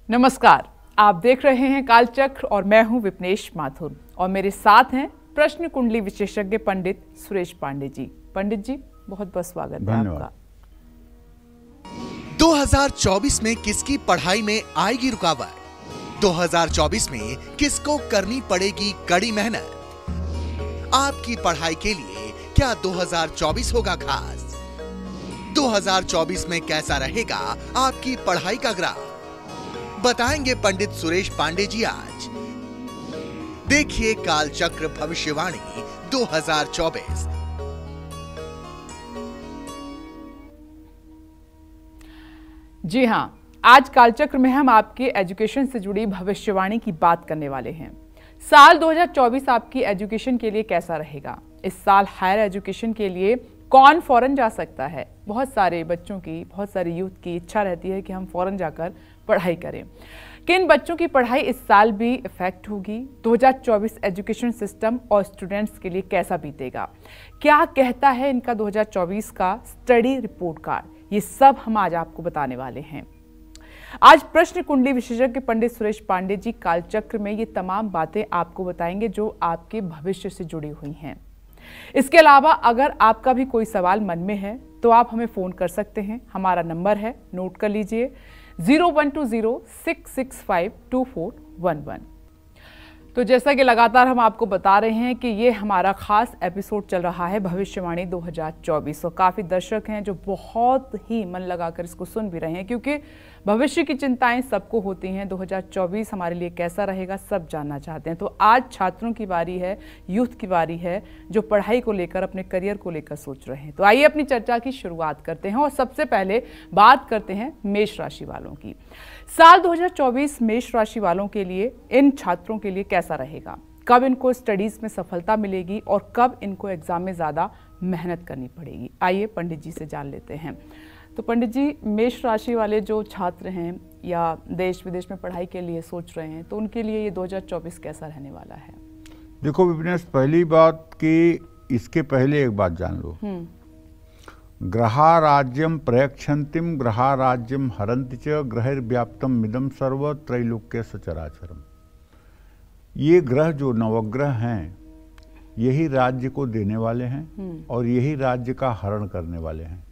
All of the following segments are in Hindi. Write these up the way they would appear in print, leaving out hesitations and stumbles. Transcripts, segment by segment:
नमस्कार, आप देख रहे हैं कालचक्र और मैं हूं विपनेश माथुर और मेरे साथ हैं प्रश्न कुंडली विशेषज्ञ पंडित सुरेश पांडे जी। पंडित जी, बहुत बहुत स्वागत है आपका। 2024 में किसकी पढ़ाई में आएगी रुकावट? 2024 में किसको करनी पड़ेगी कड़ी मेहनत? आपकी पढ़ाई के लिए क्या 2024 होगा खास? 2024 में कैसा रहेगा आपकी पढ़ाई का ग्राफ? बताएंगे पंडित सुरेश पांडे जी आज। देखिए कालचक्र भविष्यवाणी 2024। जी हाँ, आज कालचक्र में हम आपके एजुकेशन से जुड़ी भविष्यवाणी की बात करने वाले हैं। साल 2024 आपकी एजुकेशन के लिए कैसा रहेगा? इस साल हायर एजुकेशन के लिए कौन फॉरेन जा सकता है? बहुत सारे बच्चों की, बहुत सारे यूथ की इच्छा रहती है कि हम फॉरेन जाकर पढ़ाई करें। किन बच्चों की पढ़ाई इस साल भी इफेक्ट होगी? 2024 एजुकेशन सिस्टम और स्टूडेंट्स के लिए कैसा बीतेगा? क्या कहता है इनका 2024 का स्टडी रिपोर्ट कार्ड? ये सब हम आज आपको बताने वाले हैं। आज प्रश्न कुंडली विशेषज्ञ पंडित सुरेश पांडे जी कालचक्र में ये तमाम बातें आपको बताएंगे जो आपके भविष्य से जुड़ी हुई हैं। इसके अलावा अगर आपका भी कोई सवाल मन में है तो आप हमें फोन कर सकते हैं। हमारा नंबर है, नोट कर लीजिए, 0120-665-2411। तो जैसा कि लगातार हम आपको बता रहे हैं कि ये हमारा खास एपिसोड चल रहा है भविष्यवाणी 2024 और काफ़ी दर्शक हैं जो बहुत ही मन लगाकर इसको सुन भी रहे हैं, क्योंकि भविष्य की चिंताएं सबको होती हैं। 2024 हमारे लिए कैसा रहेगा सब जानना चाहते हैं। तो आज छात्रों की बारी है, यूथ की बारी है जो पढ़ाई को लेकर, अपने करियर को लेकर सोच रहे हैं। तो आइए अपनी चर्चा की शुरुआत करते हैं और सबसे पहले बात करते हैं मेष राशि वालों की। साल 2024 मेष राशि वालों के लिए, इन छात्रों के लिए कैसा रहेगा? कब इनको स्टडीज में सफलता मिलेगी और कब इनको एग्जाम में ज्यादा मेहनत करनी पड़ेगी? आइए पंडित जी से जान लेते हैं। तो पंडित जी, मेष राशि वाले जो छात्र हैं या देश विदेश में पढ़ाई के लिए सोच रहे हैं, तो उनके लिए ये 2024 कैसा रहने वाला है? देखो विपिनेश, पहली बात कि इसके पहले एक बात जान लो। ग्रहा राज्यम प्रयक्षन्तिम ग्रहा राज्यम हरन्ति च ग्रहैर्व्याप्तम मिदम सर्व त्रैलोक्य सचराचरम। ये ग्रह जो नवग्रह हैं यही राज्य को देने वाले हैं और यही राज्य का हरण करने वाले हैं,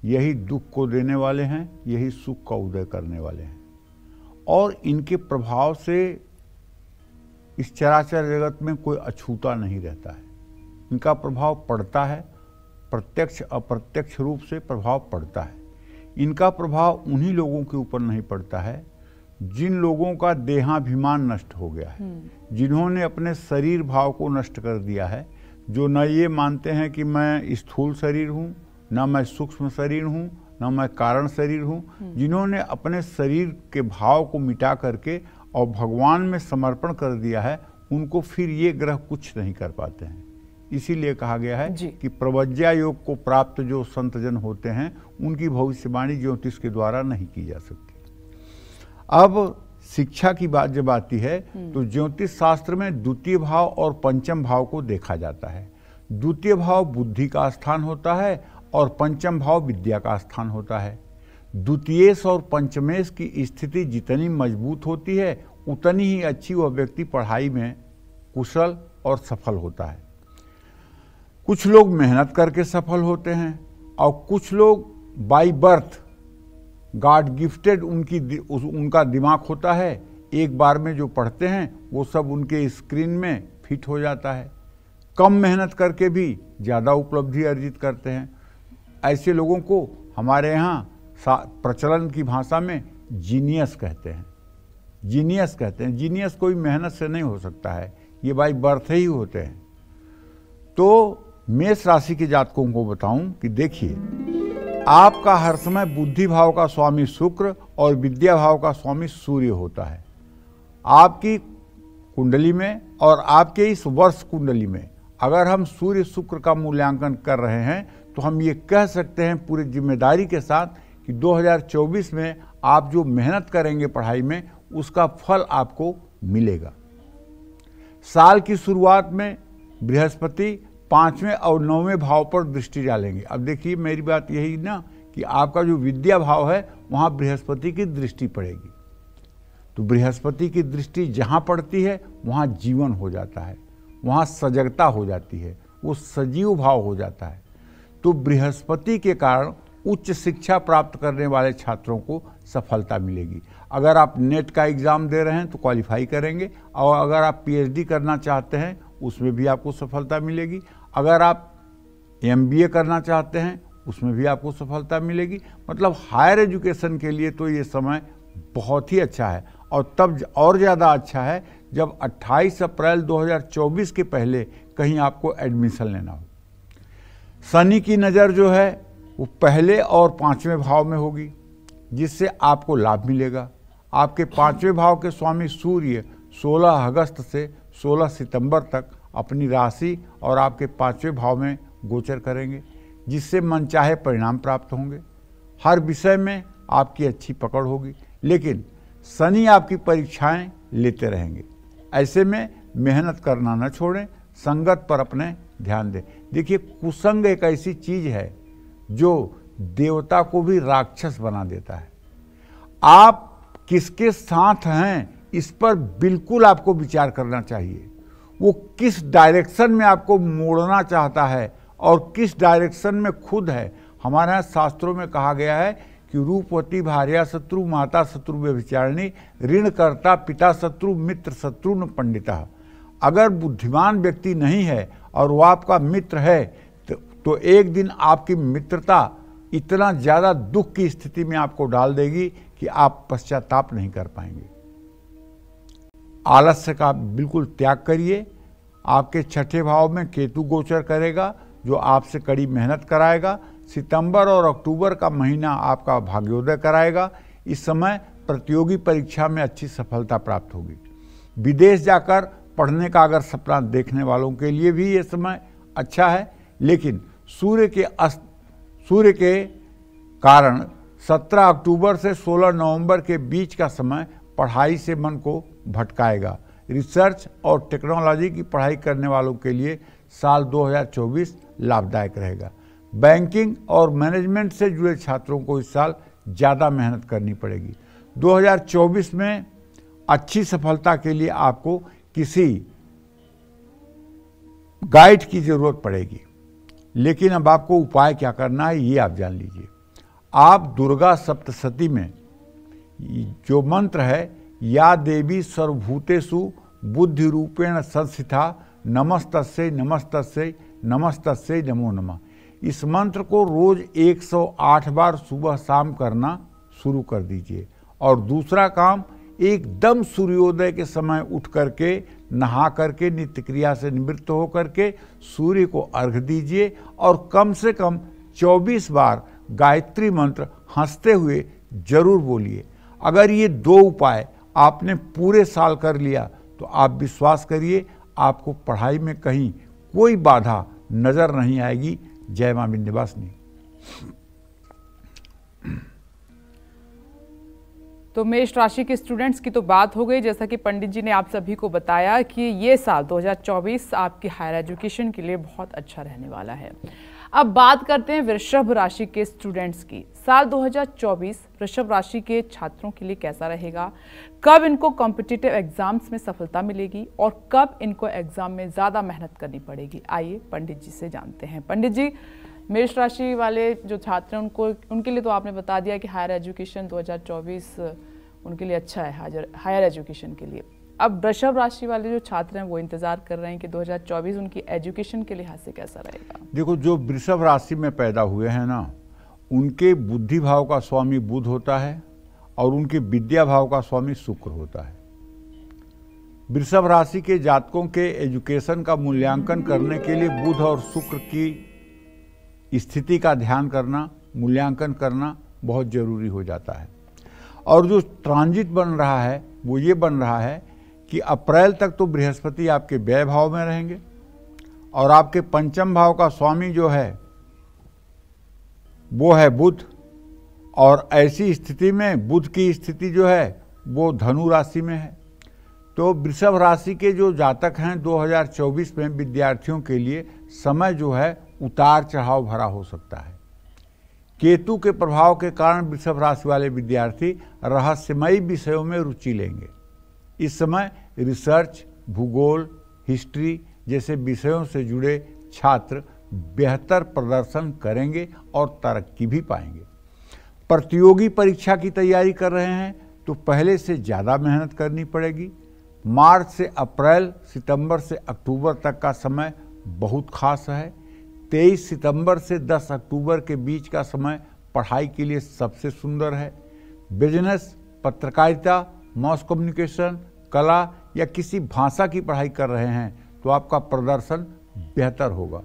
यही दुख को देने वाले हैं, यही सुख का उदय करने वाले हैं। और इनके प्रभाव से इस चराचर जगत में कोई अछूता नहीं रहता है। इनका प्रभाव पड़ता है, प्रत्यक्ष अप्रत्यक्ष रूप से प्रभाव पड़ता है। इनका प्रभाव उन्हीं लोगों के ऊपर नहीं पड़ता है जिन लोगों का देहाभिमान नष्ट हो गया है, जिन्होंने अपने शरीर भाव को नष्ट कर दिया है, जो न ये मानते हैं कि मैं स्थूल शरीर हूँ, न मैं सूक्ष्म शरीर हूँ, न मैं कारण शरीर हूँ, जिन्होंने अपने शरीर के भाव को मिटा करके और भगवान में समर्पण कर दिया है, उनको फिर ये ग्रह कुछ नहीं कर पाते हैं। इसीलिए कहा गया है कि प्रवज्ञा योग को प्राप्त जो संतजन होते हैं उनकी भविष्यवाणी ज्योतिष के द्वारा नहीं की जा सकती। अब शिक्षा की बात जब आती है तो ज्योतिष शास्त्र में द्वितीय भाव और पंचम भाव को देखा जाता है। द्वितीय भाव बुद्धि का स्थान होता है और पंचम भाव विद्या का स्थान होता है। द्वितीयेश और पंचमेश की स्थिति जितनी मजबूत होती है उतनी ही अच्छी वह व्यक्ति पढ़ाई में कुशल और सफल होता है। कुछ लोग मेहनत करके सफल होते हैं और कुछ लोग बाय बर्थ गॉड गिफ्टेड उनका दिमाग होता है, एक बार में जो पढ़ते हैं वो सब उनके स्क्रीन में फिट हो जाता है। कम मेहनत करके भी ज़्यादा उपलब्धि अर्जित करते हैं। ऐसे लोगों को हमारे यहाँ प्रचलन की भाषा में जीनियस कहते हैं। जीनियस कहते हैं। जीनियस कोई मेहनत से नहीं हो सकता है, ये बाय बर्थ ही होते हैं। तो मेष राशि के जातकों को बताऊं कि देखिए, आपका हर समय बुद्धि भाव का स्वामी शुक्र और विद्या भाव का स्वामी सूर्य होता है। आपकी कुंडली में और आपके इस वर्ष कुंडली में अगर हम सूर्य शुक्र का मूल्यांकन कर रहे हैं तो हम ये कह सकते हैं पूरी जिम्मेदारी के साथ कि 2024 में आप जो मेहनत करेंगे पढ़ाई में उसका फल आपको मिलेगा। साल की शुरुआत में बृहस्पति 5वें और 9वें भाव पर दृष्टि डालेंगे। अब देखिए, मेरी बात यही ना कि आपका जो विद्या भाव है वहाँ बृहस्पति की दृष्टि पड़ेगी। तो बृहस्पति की दृष्टि जहाँ पड़ती है वहाँ जीवन हो जाता है, वहाँ सजगता हो जाती है, वो सजीव भाव हो जाता है। तो बृहस्पति के कारण उच्च शिक्षा प्राप्त करने वाले छात्रों को सफलता मिलेगी। अगर आप नेट का एग्ज़ाम दे रहे हैं तो क्वालिफाई करेंगे, और अगर आप पीएचडी करना चाहते हैं उसमें भी आपको सफलता मिलेगी। अगर आप एमबीए करना चाहते हैं उसमें भी आपको सफलता मिलेगी। मतलब हायर एजुकेशन के लिए तो ये समय बहुत ही अच्छा है, और तब और ज़्यादा अच्छा है जब 28 अप्रैल 2024 के पहले कहीं आपको एडमिशन लेना हो। शनि की नज़र जो है वो पहले और 5वें भाव में होगी, जिससे आपको लाभ मिलेगा। आपके 5वें भाव के स्वामी सूर्य 16 अगस्त से 16 सितंबर तक अपनी राशि और आपके 5वें भाव में गोचर करेंगे, जिससे मनचाहे परिणाम प्राप्त होंगे। हर विषय में आपकी अच्छी पकड़ होगी, लेकिन शनि आपकी परीक्षाएं लेते रहेंगे। ऐसे में मेहनत करना न छोड़ें, संगत पर अपने ध्यान दें। देखिए, कुसंग एक ऐसी चीज है जो देवता को भी राक्षस बना देता है। आप किसके साथ हैं इस पर बिल्कुल आपको विचार करना चाहिए। वो किस डायरेक्शन में आपको मोड़ना चाहता है और किस डायरेक्शन में खुद है। हमारे यहाँ शास्त्रों में कहा गया है कि रूपवती भार्या शत्रु, माता शत्रु व्यभिचारिणी, ऋणकर्ता पिता शत्रु, मित्र शत्रु न पंडिता। अगर बुद्धिमान व्यक्ति नहीं है और वो आपका मित्र है तो एक दिन आपकी मित्रता इतना ज़्यादा दुख की स्थिति में आपको डाल देगी कि आप पश्चाताप नहीं कर पाएंगे। आलस्य का बिल्कुल त्याग करिए। आपके 6ठे भाव में केतु गोचर करेगा, जो आपसे कड़ी मेहनत कराएगा। सितंबर और अक्टूबर का महीना आपका भाग्योदय कराएगा। इस समय प्रतियोगी परीक्षा में अच्छी सफलता प्राप्त होगी। विदेश जाकर पढ़ने का अगर सपना देखने वालों के लिए भी ये समय अच्छा है, लेकिन सूर्य के कारण 17 अक्टूबर से 16 नवंबर के बीच का समय पढ़ाई से मन को भटकाएगा। रिसर्च और टेक्नोलॉजी की पढ़ाई करने वालों के लिए साल 2024 लाभदायक रहेगा। बैंकिंग और मैनेजमेंट से जुड़े छात्रों को इस साल ज़्यादा मेहनत करनी पड़ेगी। 2024 में अच्छी सफलता के लिए आपको किसी गाइड की ज़रूरत पड़ेगी, लेकिन अब आपको उपाय क्या करना है ये आप जान लीजिए। आप दुर्गा सप्तशती में जो मंत्र है, या देवी सर्वभूतेषु बुद्धि रूपेण संस्थिता नमस्तस्यै नमस्तस्यै नमस्तस्यै नमो नमः, इस मंत्र को रोज 108 बार सुबह शाम करना शुरू कर दीजिए। और दूसरा काम, एकदम सूर्योदय के समय उठ करके नहा करके नित्य क्रिया से निवृत्त हो करके सूर्य को अर्घ्य दीजिए, और कम से कम 24 बार गायत्री मंत्र हंसते हुए जरूर बोलिए। अगर ये 2 उपाय आपने पूरे साल कर लिया तो आप विश्वास करिए आपको पढ़ाई में कहीं कोई बाधा नजर नहीं आएगी। जय मां विंध्यवासिनी। तो मेष राशि के स्टूडेंट्स की तो बात हो गई। जैसा कि पंडित जी ने आप सभी को बताया कि ये साल 2024 आपकी हायर एजुकेशन के लिए बहुत अच्छा रहने वाला है। अब बात करते हैं वृषभ राशि के स्टूडेंट्स की। साल 2024 वृषभ राशि के छात्रों के लिए कैसा रहेगा, कब इनको कॉम्पिटिटिव एग्जाम्स में सफलता मिलेगी और कब इनको एग्जाम में ज़्यादा मेहनत करनी पड़ेगी, आइए पंडित जी से जानते हैं। पंडित जी, मेष राशि वाले जो छात्र हैं उनके लिए तो आपने बता दिया कि हायर एजुकेशन 2024 उनके लिए अच्छा है हायर एजुकेशन के लिए। अब वृषभ राशि वाले जो छात्र हैं वो इंतजार कर रहे हैं कि 2024 उनकी एजुकेशन के लिहाज से कैसा रहेगा। देखो, जो वृषभ राशि में पैदा हुए हैं ना, उनके बुद्धि भाव का स्वामी बुध होता है और उनके विद्या भाव का स्वामी शुक्र होता है। वृषभ राशि के जातकों के एजुकेशन का मूल्यांकन करने के लिए बुध और शुक्र की स्थिति का ध्यान करना, मूल्यांकन करना बहुत जरूरी हो जाता है। और जो ट्रांजिट बन रहा है वो ये बन रहा है कि अप्रैल तक तो बृहस्पति आपके व्यय भाव में रहेंगे और आपके पंचम भाव का स्वामी जो है वो है बुध, और ऐसी स्थिति में बुध की स्थिति जो है वो धनु राशि में है। तो वृषभ राशि के जो जातक हैं 2024 में विद्यार्थियों के लिए समय जो है उतार चढ़ाव भरा हो सकता है। केतु के प्रभाव के कारण वृषभ राशि वाले विद्यार्थी रहस्यमयी विषयों में रुचि लेंगे। इस समय रिसर्च, भूगोल, हिस्ट्री जैसे विषयों से जुड़े छात्र बेहतर प्रदर्शन करेंगे और तरक्की भी पाएंगे। प्रतियोगी परीक्षा की तैयारी कर रहे हैं तो पहले से ज़्यादा मेहनत करनी पड़ेगी। मार्च से अप्रैल, सितंबर से अक्टूबर तक का समय बहुत खास है। 23 सितंबर से 10 अक्टूबर के बीच का समय पढ़ाई के लिए सबसे सुंदर है। बिजनेस, पत्रकारिता, मास कम्युनिकेशन, कला या किसी भाषा की पढ़ाई कर रहे हैं तो आपका प्रदर्शन बेहतर होगा।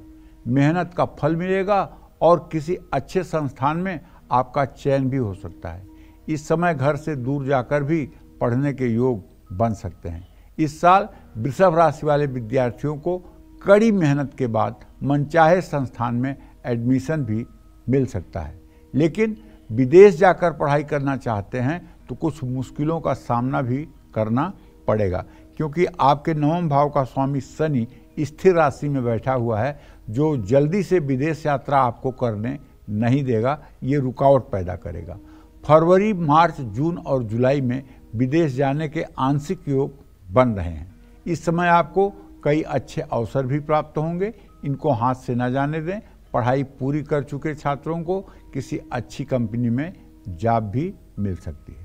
मेहनत का फल मिलेगा और किसी अच्छे संस्थान में आपका चयन भी हो सकता है। इस समय घर से दूर जाकर भी पढ़ने के योग बन सकते हैं। इस साल वृषभ राशि वाले विद्यार्थियों को कड़ी मेहनत के बाद मनचाहे संस्थान में एडमिशन भी मिल सकता है। लेकिन विदेश जाकर पढ़ाई करना चाहते हैं तो कुछ मुश्किलों का सामना भी करना पड़ेगा, क्योंकि आपके 9वें भाव का स्वामी शनि स्थिर राशि में बैठा हुआ है, जो जल्दी से विदेश यात्रा आपको करने नहीं देगा, ये रुकावट पैदा करेगा। फरवरी, मार्च, जून और जुलाई में विदेश जाने के आंशिक योग बन रहे हैं। इस समय आपको कई अच्छे अवसर भी प्राप्त होंगे, इनको हाथ से न जाने दें। पढ़ाई पूरी कर चुके छात्रों को किसी अच्छी कंपनी में जॉब भी मिल सकती है।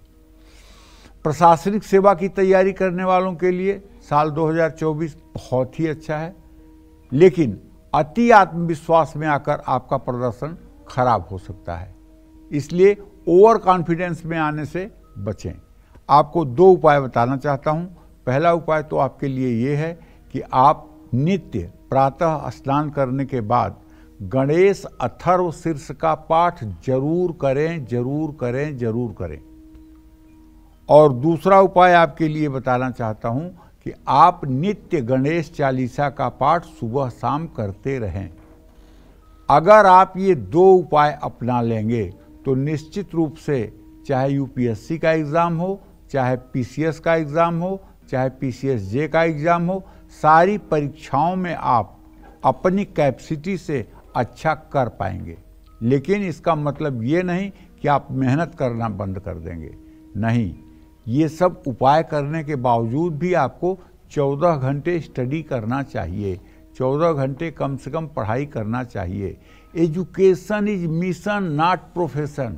प्रशासनिक सेवा की तैयारी करने वालों के लिए साल 2024 बहुत ही अच्छा है, लेकिन अति आत्मविश्वास में आकर आपका प्रदर्शन खराब हो सकता है, इसलिए ओवर कॉन्फिडेंस में आने से बचें। आपको 2 उपाय बताना चाहता हूं। पहला उपाय तो आपके लिए ये है कि आप नित्य प्रातः स्नान करने के बाद गणेश अथर्व शीर्ष का पाठ जरूर करें, जरूर करें, जरूर करें। और दूसरा उपाय आपके लिए बताना चाहता हूं कि आप नित्य गणेश चालीसा का पाठ सुबह शाम करते रहें। अगर आप ये 2 उपाय अपना लेंगे तो निश्चित रूप से चाहे यूपीएससी का एग्ज़ाम हो, चाहे पीसीएस का एग्ज़ाम हो, चाहे पीसीएसजे का एग्ज़ाम हो, सारी परीक्षाओं में आप अपनी कैपेसिटी से अच्छा कर पाएंगे। लेकिन इसका मतलब ये नहीं कि आप मेहनत करना बंद कर देंगे, नहीं। ये सब उपाय करने के बावजूद भी आपको 14 घंटे स्टडी करना चाहिए, 14 घंटे कम से कम पढ़ाई करना चाहिए। Education is mission not profession.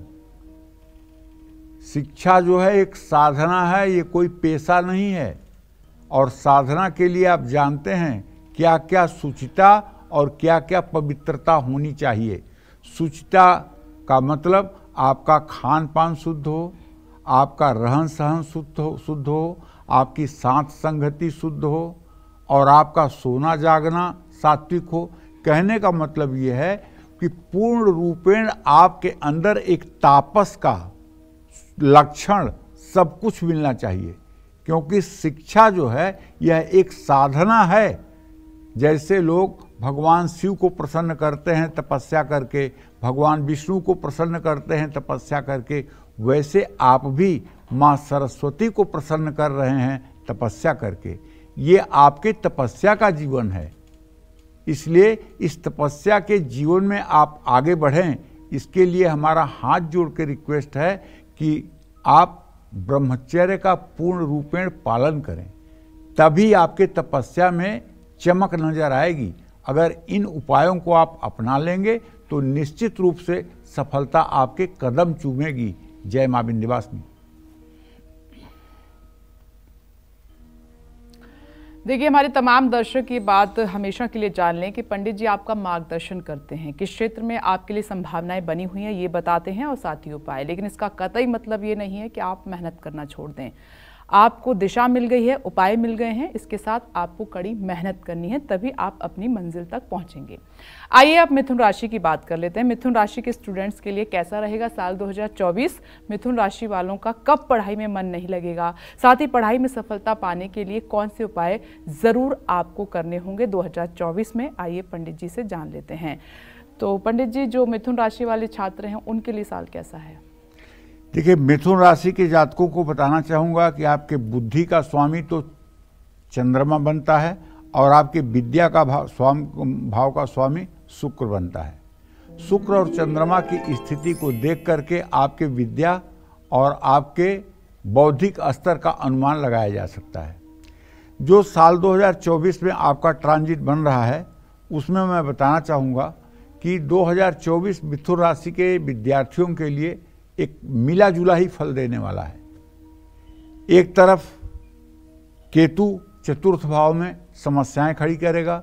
शिक्षा जो है एक साधना है, ये कोई पेशा नहीं है। और साधना के लिए आप जानते हैं क्या क्या शुचिता और क्या क्या पवित्रता होनी चाहिए। शुचिता का मतलब आपका खान पान शुद्ध हो, आपका रहन सहन शुद्ध हो, आपकी साथ संगति शुद्ध हो और आपका सोना जागना सात्विक हो। कहने का मतलब ये है कि पूर्ण रूपेण आपके अंदर एक तापस का लक्षण सब कुछ मिलना चाहिए, क्योंकि शिक्षा जो है यह एक साधना है। जैसे लोग भगवान शिव को प्रसन्न करते हैं तपस्या करके, भगवान विष्णु को प्रसन्न करते हैं तपस्या करके, वैसे आप भी माँ सरस्वती को प्रसन्न कर रहे हैं तपस्या करके। ये आपके तपस्या का जीवन है, इसलिए इस तपस्या के जीवन में आप आगे बढ़ें। इसके लिए हमारा हाथ जोड़ के रिक्वेस्ट है कि आप ब्रह्मचर्य का पूर्ण रूपेण पालन करें, तभी आपके तपस्या में चमक नजर आएगी। अगर इन उपायों को आप अपना लेंगे तो निश्चित रूप से सफलता आपके कदम चूमेगी। जय मां विंध्यवासिनी। देखिए, हमारे तमाम दर्शक ये बात हमेशा के लिए जान लें कि पंडित जी आपका मार्गदर्शन करते हैं, किस क्षेत्र में आपके लिए संभावनाएं बनी हुई हैं ये बताते हैं और साथ ही उपाय। लेकिन इसका कतई मतलब ये नहीं है कि आप मेहनत करना छोड़ दें। आपको दिशा मिल गई है, उपाय मिल गए हैं, इसके साथ आपको कड़ी मेहनत करनी है, तभी आप अपनी मंजिल तक पहुंचेंगे। आइए अब मिथुन राशि की बात कर लेते हैं। मिथुन राशि के स्टूडेंट्स के लिए कैसा रहेगा साल 2024? मिथुन राशि वालों का कब पढ़ाई में मन नहीं लगेगा, साथ ही पढ़ाई में सफलता पाने के लिए कौन से उपाय जरूर आपको करने होंगे 2024 में, आइए पंडित जी से जान लेते हैं। तो पंडित जी, जो मिथुन राशि वाले छात्र हैं उनके लिए साल कैसा है? देखिए, मिथुन राशि के जातकों को बताना चाहूँगा कि आपके बुद्धि का स्वामी तो चंद्रमा बनता है और आपके विद्या का भाव का स्वामी शुक्र बनता है। शुक्र और चंद्रमा की स्थिति को देख करके आपके विद्या और आपके बौद्धिक स्तर का अनुमान लगाया जा सकता है। जो साल 2024 में आपका ट्रांजिट बन रहा है उसमें मैं बताना चाहूँगा कि 2024 मिथुन राशि के विद्यार्थियों के लिए एक मिला जुला ही फल देने वाला है। एक तरफ केतु चतुर्थ भाव में समस्याएं खड़ी करेगा,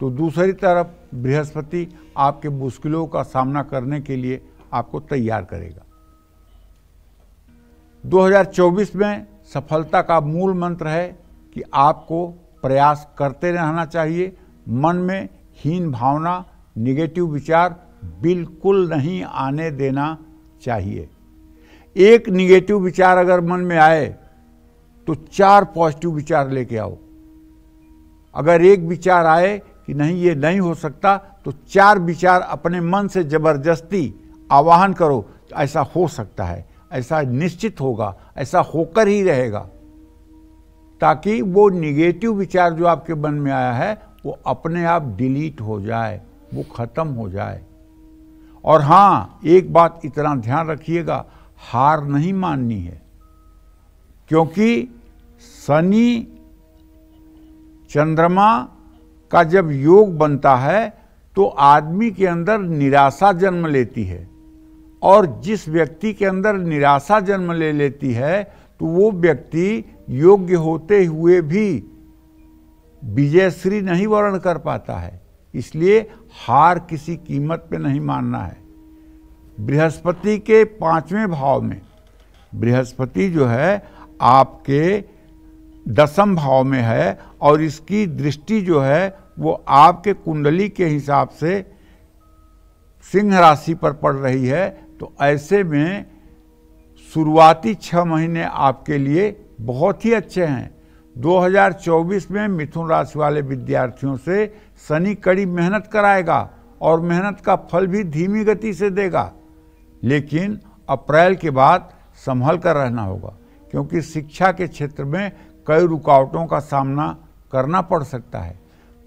तो दूसरी तरफ बृहस्पति आपके मुश्किलों का सामना करने के लिए आपको तैयार करेगा। 2024 में सफलता का मूल मंत्र है कि आपको प्रयास करते रहना चाहिए। मन में हीन भावना, निगेटिव विचार बिल्कुल नहीं आने देना चाहिए। एक निगेटिव विचार अगर मन में आए तो 4 पॉजिटिव विचार लेके आओ। अगर एक विचार आए कि नहीं ये नहीं हो सकता, तो 4 विचार अपने मन से जबरदस्ती आवाहन करो, ऐसा हो सकता है, ऐसा निश्चित होगा, ऐसा होकर ही रहेगा, ताकि वो निगेटिव विचार जो आपके मन में आया है वो अपने आप डिलीट हो जाए, वो खत्म हो जाए। और हाँ, एक बात इतना ध्यान रखिएगा, हार नहीं माननी है, क्योंकि शनि चंद्रमा का जब योग बनता है तो आदमी के अंदर निराशा जन्म लेती है, और जिस व्यक्ति के अंदर निराशा जन्म ले लेती है तो वो व्यक्ति योग्य होते हुए भी विजयश्री नहीं वर्ण कर पाता है। इसलिए हार किसी कीमत पे नहीं मानना है। बृहस्पति के 5वें भाव में, बृहस्पति जो है आपके 10वें भाव में है, और इसकी दृष्टि जो है वो आपके कुंडली के हिसाब से सिंह राशि पर पड़ रही है। तो ऐसे में शुरुआती 6 महीने आपके लिए बहुत ही अच्छे हैं। 2024 में मिथुन राशि वाले विद्यार्थियों से शनि कड़ी मेहनत कराएगा और मेहनत का फल भी धीमी गति से देगा, लेकिन अप्रैल के बाद संभल कर रहना होगा, क्योंकि शिक्षा के क्षेत्र में कई रुकावटों का सामना करना पड़ सकता है।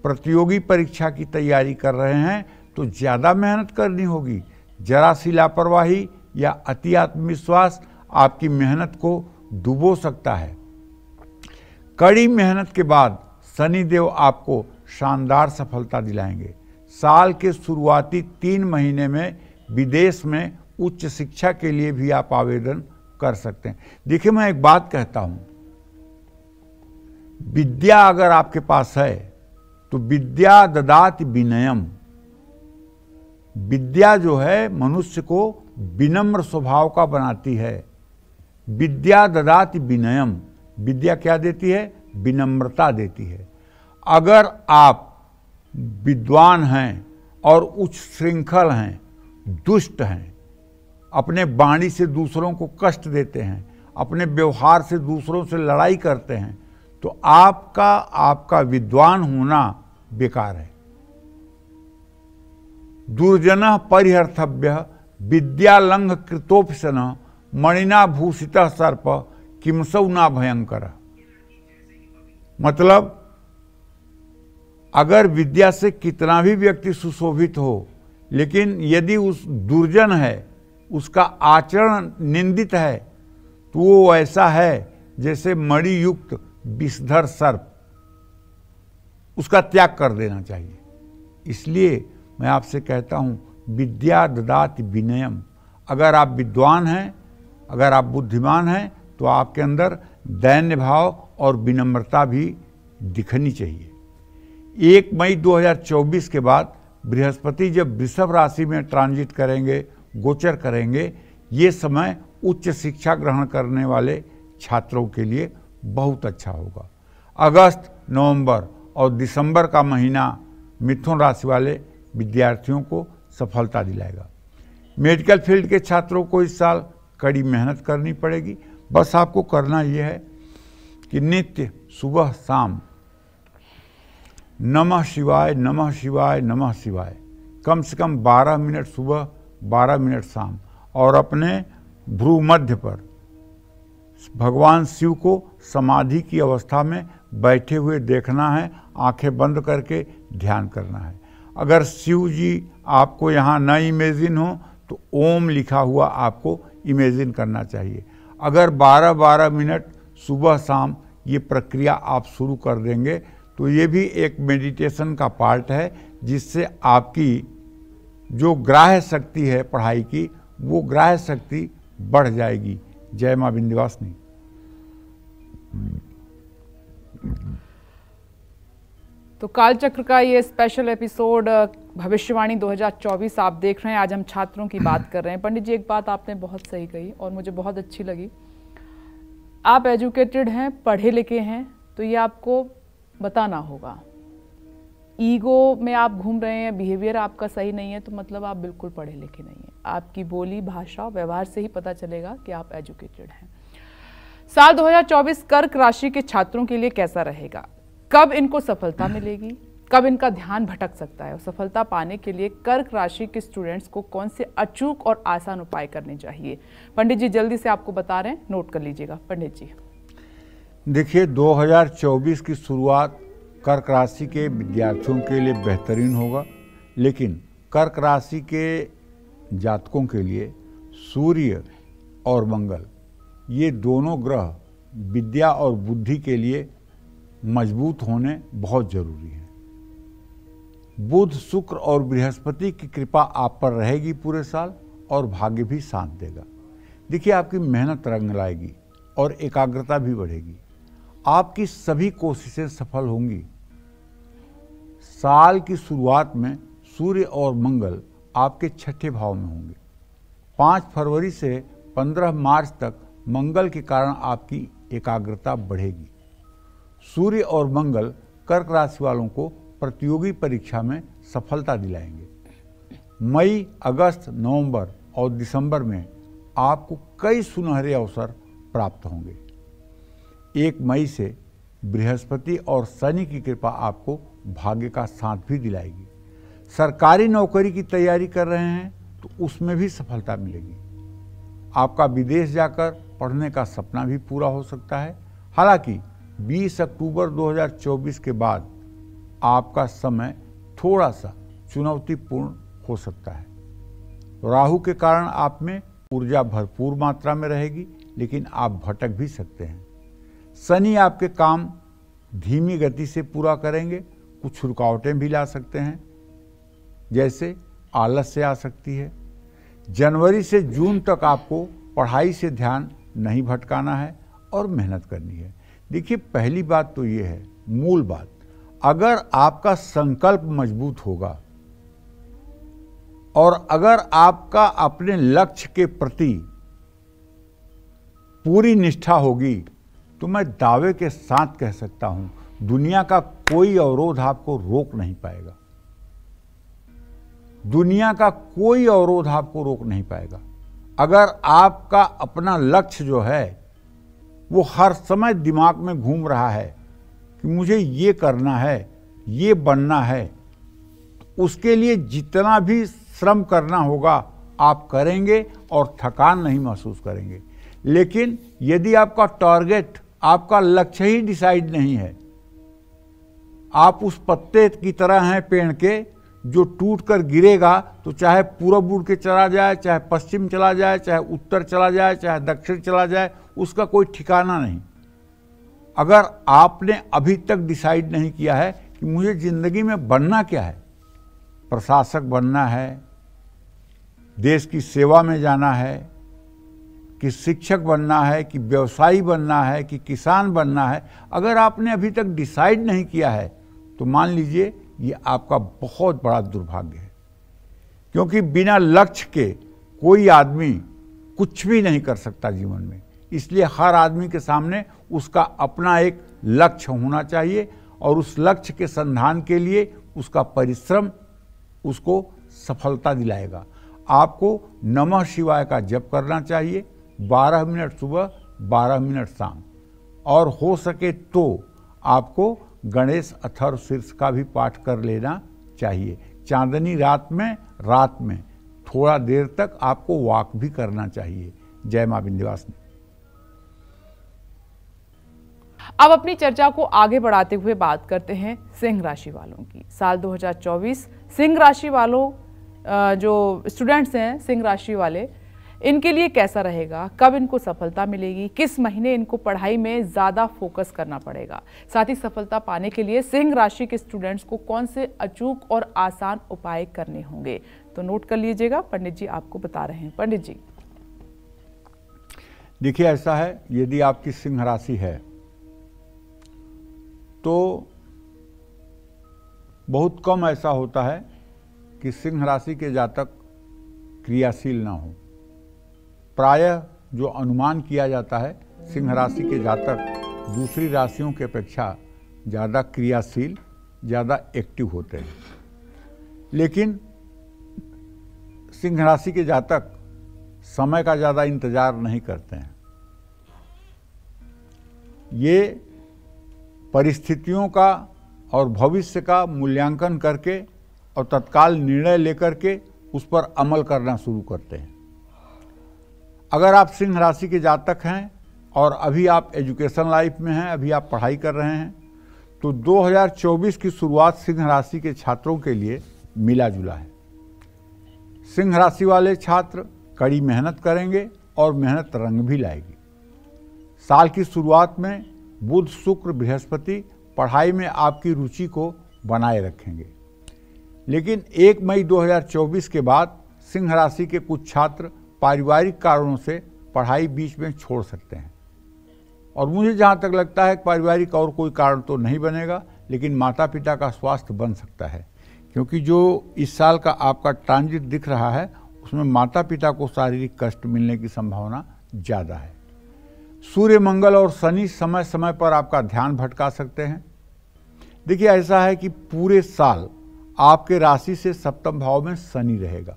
प्रतियोगी परीक्षा की तैयारी कर रहे हैं तो ज़्यादा मेहनत करनी होगी। जरा सी लापरवाही या अति आत्मविश्वास आपकी मेहनत को डुबो सकता है। कड़ी मेहनत के बाद शनिदेव आपको शानदार सफलता दिलाएंगे। साल के शुरुआती 3 महीने में विदेश में उच्च शिक्षा के लिए भी आप आवेदन कर सकते हैं। देखिए, मैं एक बात कहता हूं, विद्या अगर आपके पास है तो विद्या ददाति विनयम। विद्या जो है मनुष्य को विनम्र स्वभाव का बनाती है। विद्या ददाति विनयम। विद्या क्या देती है? विनम्रता देती है। अगर आप विद्वान हैं और उच्च श्रृंखल हैं, दुष्ट हैं, अपने वाणी से दूसरों को कष्ट देते हैं, अपने व्यवहार से दूसरों से लड़ाई करते हैं, तो आपका विद्वान होना बेकार है। दुर्जनः परिहर्थव्यः विद्यालंघ कृतोपसन मणिना भूषितः सर्प किमसौ ना भयंकर। मतलब अगर विद्या से कितना भी व्यक्ति सुशोभित हो, लेकिन यदि उस दुर्जन है, उसका आचरण निंदित है, तो वो ऐसा है जैसे मणि युक्त विषधर सर्प। उसका त्याग कर देना चाहिए। इसलिए मैं आपसे कहता हूं, विद्या ददाति विनयम। अगर आप विद्वान हैं, अगर आप बुद्धिमान हैं, तो आपके अंदर दैन्य भाव और विनम्रता भी दिखनी चाहिए। 1 मई 2024 के बाद बृहस्पति जब वृषभ राशि में ट्रांजिट करेंगे, गोचर करेंगे, ये समय उच्च शिक्षा ग्रहण करने वाले छात्रों के लिए बहुत अच्छा होगा। अगस्त, नवंबर और दिसंबर का महीना मिथुन राशि वाले विद्यार्थियों को सफलता दिलाएगा। मेडिकल फील्ड के छात्रों को इस साल कड़ी मेहनत करनी पड़ेगी। बस आपको करना यह है कि नित्य सुबह शाम नमः शिवाय नमः शिवाय नमः शिवाय कम से कम 12 मिनट सुबह, 12 मिनट शाम, और अपने भ्रू मध्य पर भगवान शिव को समाधि की अवस्था में बैठे हुए देखना है। आंखें बंद करके ध्यान करना है। अगर शिव जी आपको यहाँ न इमेजिन हो तो ओम लिखा हुआ आपको इमेजिन करना चाहिए। अगर 12-12 मिनट सुबह शाम ये प्रक्रिया आप शुरू कर देंगे तो ये भी एक मेडिटेशन का पार्ट है, जिससे आपकी जो ग्राह्य शक्ति है पढ़ाई की, वो ग्राह्य शक्ति बढ़ जाएगी। जय मां विंध्यवासिनी। तो कालचक्र का ये स्पेशल एपिसोड भविष्यवाणी 2024 आप देख रहे हैं। आज हम छात्रों की बात कर रहे हैं। पंडित जी, एक बात आपने बहुत सही कही और मुझे बहुत अच्छी लगी। आप एजुकेटेड हैं, पढ़े लिखे हैं, तो ये आपको बताना होगा। ईगो में आप घूम रहे हैं, बिहेवियर आपका सही नहीं है, तो मतलब आप बिल्कुल पढ़े लिखे नहीं हैं। आपकी बोली, भाषा, व्यवहार से ही पता चलेगा कि आप एजुकेटेड हैं। साल 2024 कर्क राशि के छात्रों के लिए कैसा रहेगा? कब इनको सफलता मिलेगी? कब इनका ध्यान भटक सकता है? और सफलता पाने के लिए कर्क राशि के स्टूडेंट्स को कौन से अचूक और आसान उपाय करने चाहिए? पंडित जी जल्दी से आपको बता रहे हैं, नोट कर लीजिएगा। पंडित जी देखिए, 2024 की शुरुआत कर्क राशि के विद्यार्थियों के लिए बेहतरीन होगा, लेकिन कर्क राशि के जातकों के लिए सूर्य और मंगल, ये दोनों ग्रह विद्या और बुद्धि के लिए मजबूत होने बहुत जरूरी है। बुध, शुक्र और बृहस्पति की कृपा आप पर रहेगी पूरे साल, और भाग्य भी साथ देगा। देखिए, आपकी मेहनत रंग लाएगी और एकाग्रता भी बढ़ेगी। आपकी सभी कोशिशें सफल होंगी। साल की शुरुआत में सूर्य और मंगल आपके छठे भाव में होंगे। 5 फरवरी से 15 मार्च तक मंगल के कारण आपकी एकाग्रता बढ़ेगी। सूर्य और मंगल कर्क राशि वालों को प्रतियोगी परीक्षा में सफलता दिलाएंगे। मई, अगस्त, नवंबर और दिसंबर में आपको कई सुनहरे अवसर प्राप्त होंगे। 1 मई से बृहस्पति और शनि की कृपा आपको भाग्य का साथ भी दिलाएगी। सरकारी नौकरी की तैयारी कर रहे हैं तो उसमें भी सफलता मिलेगी। आपका विदेश जाकर पढ़ने का सपना भी पूरा हो सकता है। हालांकि 20 अक्टूबर 2024 के बाद आपका समय थोड़ा सा चुनौतीपूर्ण हो सकता है। राहु के कारण आप में ऊर्जा भरपूर मात्रा में रहेगी, लेकिन आप भटक भी सकते हैं। शनि आपके काम धीमी गति से पूरा करेंगे। कुछ रुकावटें भी ला सकते हैं, जैसे आलस्य आ सकती है। जनवरी से जून तक आपको पढ़ाई से ध्यान नहीं भटकाना है और मेहनत करनी है। देखिए, पहली बात तो ये है, मूल बात, अगर आपका संकल्प मजबूत होगा और अगर आपका अपने लक्ष्य के प्रति पूरी निष्ठा होगी, तो मैं दावे के साथ कह सकता हूं, दुनिया का कोई अवरोध आपको रोक नहीं पाएगा। दुनिया का कोई अवरोध आपको रोक नहीं पाएगा। अगर आपका अपना लक्ष्य जो है वो हर समय दिमाग में घूम रहा है कि मुझे ये करना है, ये बनना है, तो उसके लिए जितना भी श्रम करना होगा आप करेंगे और थकान नहीं महसूस करेंगे। लेकिन यदि आपका टारगेट, आपका लक्ष्य ही डिसाइड नहीं है, आप उस पत्ते की तरह हैं पेड़ के जो टूटकर गिरेगा, तो चाहे पूरब उड़ के चला जाए, चाहे पश्चिम चला जाए, चाहे उत्तर चला जाए, चाहे दक्षिण चला जाए, उसका कोई ठिकाना नहीं। अगर आपने अभी तक डिसाइड नहीं किया है कि मुझे जिंदगी में बनना क्या है, प्रशासक बनना है, देश की सेवा में जाना है, कि शिक्षक बनना है, कि व्यवसायी बनना है, कि किसान बनना है, अगर आपने अभी तक डिसाइड नहीं किया है तो मान लीजिए ये आपका बहुत बड़ा दुर्भाग्य है। क्योंकि बिना लक्ष्य के कोई आदमी कुछ भी नहीं कर सकता जीवन में। इसलिए हर आदमी के सामने उसका अपना एक लक्ष्य होना चाहिए और उस लक्ष्य के संधान के लिए उसका परिश्रम उसको सफलता दिलाएगा। आपको नमः शिवाय का जप करना चाहिए 12 मिनट सुबह, 12 मिनट शाम, और हो सके तो आपको गणेश अथर्व शीर्ष का भी पाठ कर लेना चाहिए। चांदनी रात में थोड़ा देर तक आपको वॉक भी करना चाहिए। जय मां विंध्यवासिनी। अब अपनी चर्चा को आगे बढ़ाते हुए बात करते हैं सिंह राशि वालों की। साल 2024 सिंह राशि वालों जो स्टूडेंट्स हैं सिंह राशि वाले, इनके लिए कैसा रहेगा, कब इनको सफलता मिलेगी, किस महीने इनको पढ़ाई में ज़्यादा फोकस करना पड़ेगा, साथ ही सफलता पाने के लिए सिंह राशि के स्टूडेंट्स को कौन से अचूक और आसान उपाय करने होंगे, तो नोट कर लीजिएगा। पंडित जी आपको बता रहे हैं। पंडित जी देखिए, ऐसा है, यदि आपकी सिंह राशि है तो बहुत कम ऐसा होता है कि सिंह राशि के जातक क्रियाशील ना हो। प्रायः जो अनुमान किया जाता है, सिंह राशि के जातक दूसरी राशियों की अपेक्षा ज़्यादा क्रियाशील, ज़्यादा एक्टिव होते हैं। लेकिन सिंह राशि के जातक समय का ज़्यादा इंतजार नहीं करते हैं। ये परिस्थितियों का और भविष्य का मूल्यांकन करके और तत्काल निर्णय लेकर के उस पर अमल करना शुरू करते हैं। अगर आप सिंह राशि के जातक हैं और अभी आप एजुकेशन लाइफ में हैं, अभी आप पढ़ाई कर रहे हैं, तो 2024 की शुरुआत सिंह राशि के छात्रों के लिए मिला जुला है। सिंह राशि वाले छात्र कड़ी मेहनत करेंगे और मेहनत रंग भी लाएगी। साल की शुरुआत में बुध, शुक्र, बृहस्पति पढ़ाई में आपकी रुचि को बनाए रखेंगे। लेकिन 1 मई 2024 के बाद सिंह राशि के कुछ छात्र पारिवारिक कारणों से पढ़ाई बीच में छोड़ सकते हैं। और मुझे जहाँ तक लगता है पारिवारिक और कोई कारण तो नहीं बनेगा, लेकिन माता पिता का स्वास्थ्य बन सकता है, क्योंकि जो इस साल का आपका ट्रांजिट दिख रहा है उसमें माता पिता को शारीरिक कष्ट मिलने की संभावना ज़्यादा है। सूर्य, मंगल और शनि समय समय पर आपका ध्यान भटका सकते हैं। देखिए, ऐसा है कि पूरे साल आपके राशि से सप्तम भाव में शनि रहेगा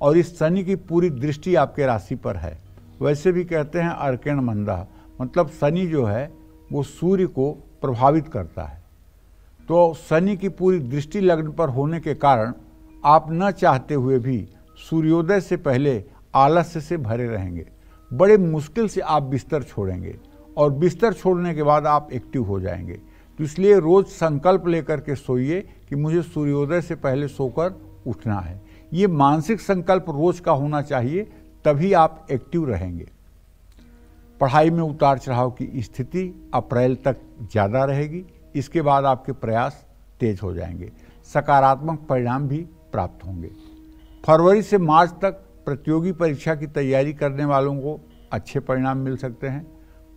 और इस शनि की पूरी दृष्टि आपके राशि पर है। वैसे भी कहते हैं अर्केण मंदा, मतलब शनि जो है वो सूर्य को प्रभावित करता है। तो शनि की पूरी दृष्टि लग्न पर होने के कारण आप न चाहते हुए भी सूर्योदय से पहले आलस्य से भरे रहेंगे। बड़े मुश्किल से आप बिस्तर छोड़ेंगे और बिस्तर छोड़ने के बाद आप एक्टिव हो जाएंगे। तो इसलिए रोज संकल्प लेकर के सोइए कि मुझे सूर्योदय से पहले सोकर उठना है। ये मानसिक संकल्प रोज का होना चाहिए, तभी आप एक्टिव रहेंगे। पढ़ाई में उतार चढ़ाव की स्थिति अप्रैल तक ज़्यादा रहेगी, इसके बाद आपके प्रयास तेज हो जाएंगे, सकारात्मक परिणाम भी प्राप्त होंगे। फरवरी से मार्च तक प्रतियोगी परीक्षा की तैयारी करने वालों को अच्छे परिणाम मिल सकते हैं।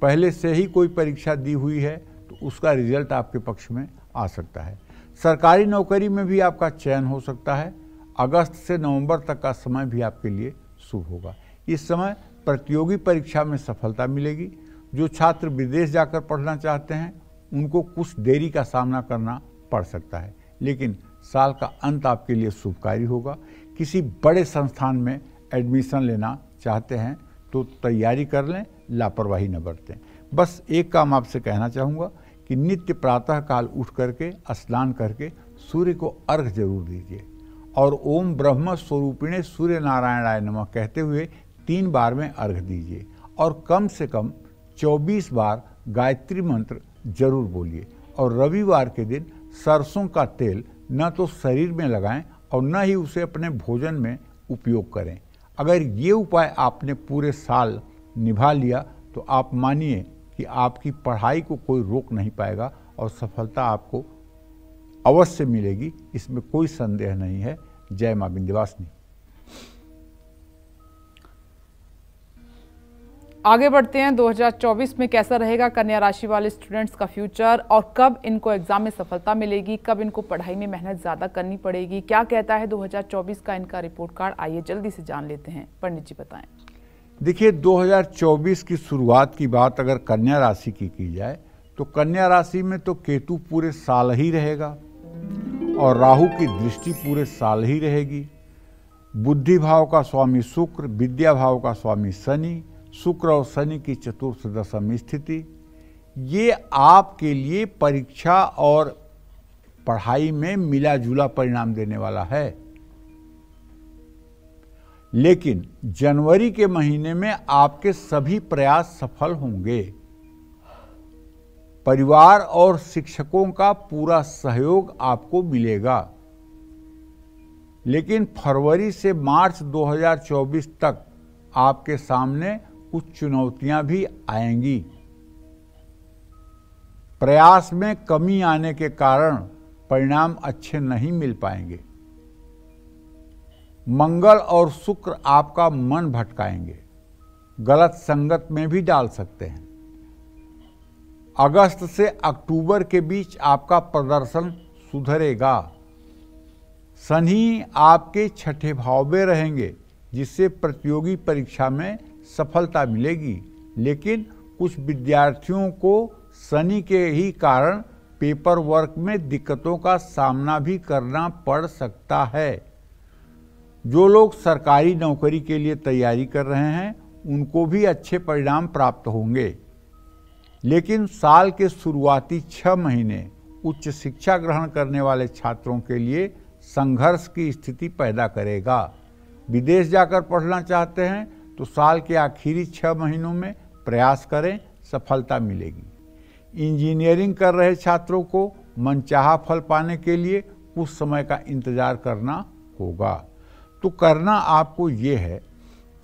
पहले से ही कोई परीक्षा दी हुई है तो उसका रिजल्ट आपके पक्ष में आ सकता है। सरकारी नौकरी में भी आपका चयन हो सकता है। अगस्त से नवंबर तक का समय भी आपके लिए शुभ होगा। इस समय प्रतियोगी परीक्षा में सफलता मिलेगी। जो छात्र विदेश जाकर पढ़ना चाहते हैं उनको कुछ देरी का सामना करना पड़ सकता है, लेकिन साल का अंत आपके लिए शुभकारी होगा। किसी बड़े संस्थान में एडमिशन लेना चाहते हैं तो तैयारी कर लें, लापरवाही न बरतें। बस एक काम आपसे कहना चाहूँगा कि नित्य प्रातः काल उठ करके स्नान करके सूर्य को अर्घ जरूर दीजिए और ओम ब्रह्म स्वरूपिणे सूर्य नारायणाय नमः कहते हुए 3 बार में अर्घ दीजिए और कम से कम 24 बार गायत्री मंत्र जरूर बोलिए। और रविवार के दिन सरसों का तेल न तो शरीर में लगाएं और न ही उसे अपने भोजन में उपयोग करें। अगर ये उपाय आपने पूरे साल निभा लिया तो आप मानिए कि आपकी पढ़ाई को कोई रोक नहीं पाएगा और सफलता आपको अवश्य मिलेगी, इसमें कोई संदेह नहीं है। जय मां विंध्यवासिनी। आगे बढ़ते हैं। 2024 में कैसा रहेगा कन्या राशि वाले स्टूडेंट्स का फ्यूचर और कब इनको एग्जाम में सफलता मिलेगी, कब इनको पढ़ाई में मेहनत ज्यादा करनी पड़ेगी, क्या कहता है 2024 का इनका रिपोर्ट कार्ड, आइए जल्दी से जान लेते हैं। पंडित जी बताएं। देखिए, 2024 की शुरुआत की बात अगर कन्या राशि की जाए तो कन्या राशि में तो केतु पूरे साल ही रहेगा और राहु की दृष्टि पूरे साल ही रहेगी। बुद्धि भाव का स्वामी शुक्र, विद्या भाव का स्वामी शनि, शुक्र और शनि की चतुर्थ दशम स्थिति, ये आपके लिए परीक्षा और पढ़ाई में मिला जुला परिणाम देने वाला है। लेकिन जनवरी के महीने में आपके सभी प्रयास सफल होंगे। परिवार और शिक्षकों का पूरा सहयोग आपको मिलेगा। लेकिन फरवरी से मार्च 2024 तक आपके सामने कुछ चुनौतियां भी आएंगी। प्रयास में कमी आने के कारण परिणाम अच्छे नहीं मिल पाएंगे। मंगल और शुक्र आपका मन भटकाएंगे, गलत संगत में भी डाल सकते हैं। अगस्त से अक्टूबर के बीच आपका प्रदर्शन सुधरेगा। शनि आपके छठे भाव में रहेंगे, जिससे प्रतियोगी परीक्षा में सफलता मिलेगी। लेकिन कुछ विद्यार्थियों को शनि के ही कारण पेपर वर्क में दिक्कतों का सामना भी करना पड़ सकता है। जो लोग सरकारी नौकरी के लिए तैयारी कर रहे हैं उनको भी अच्छे परिणाम प्राप्त होंगे। लेकिन साल के शुरुआती 6 महीने उच्च शिक्षा ग्रहण करने वाले छात्रों के लिए संघर्ष की स्थिति पैदा करेगा। विदेश जाकर पढ़ना चाहते हैं तो साल के आखिरी 6 महीनों में प्रयास करें, सफलता मिलेगी। इंजीनियरिंग कर रहे छात्रों को मनचाहा फल पाने के लिए कुछ समय का इंतजार करना होगा। तो करना आपको ये है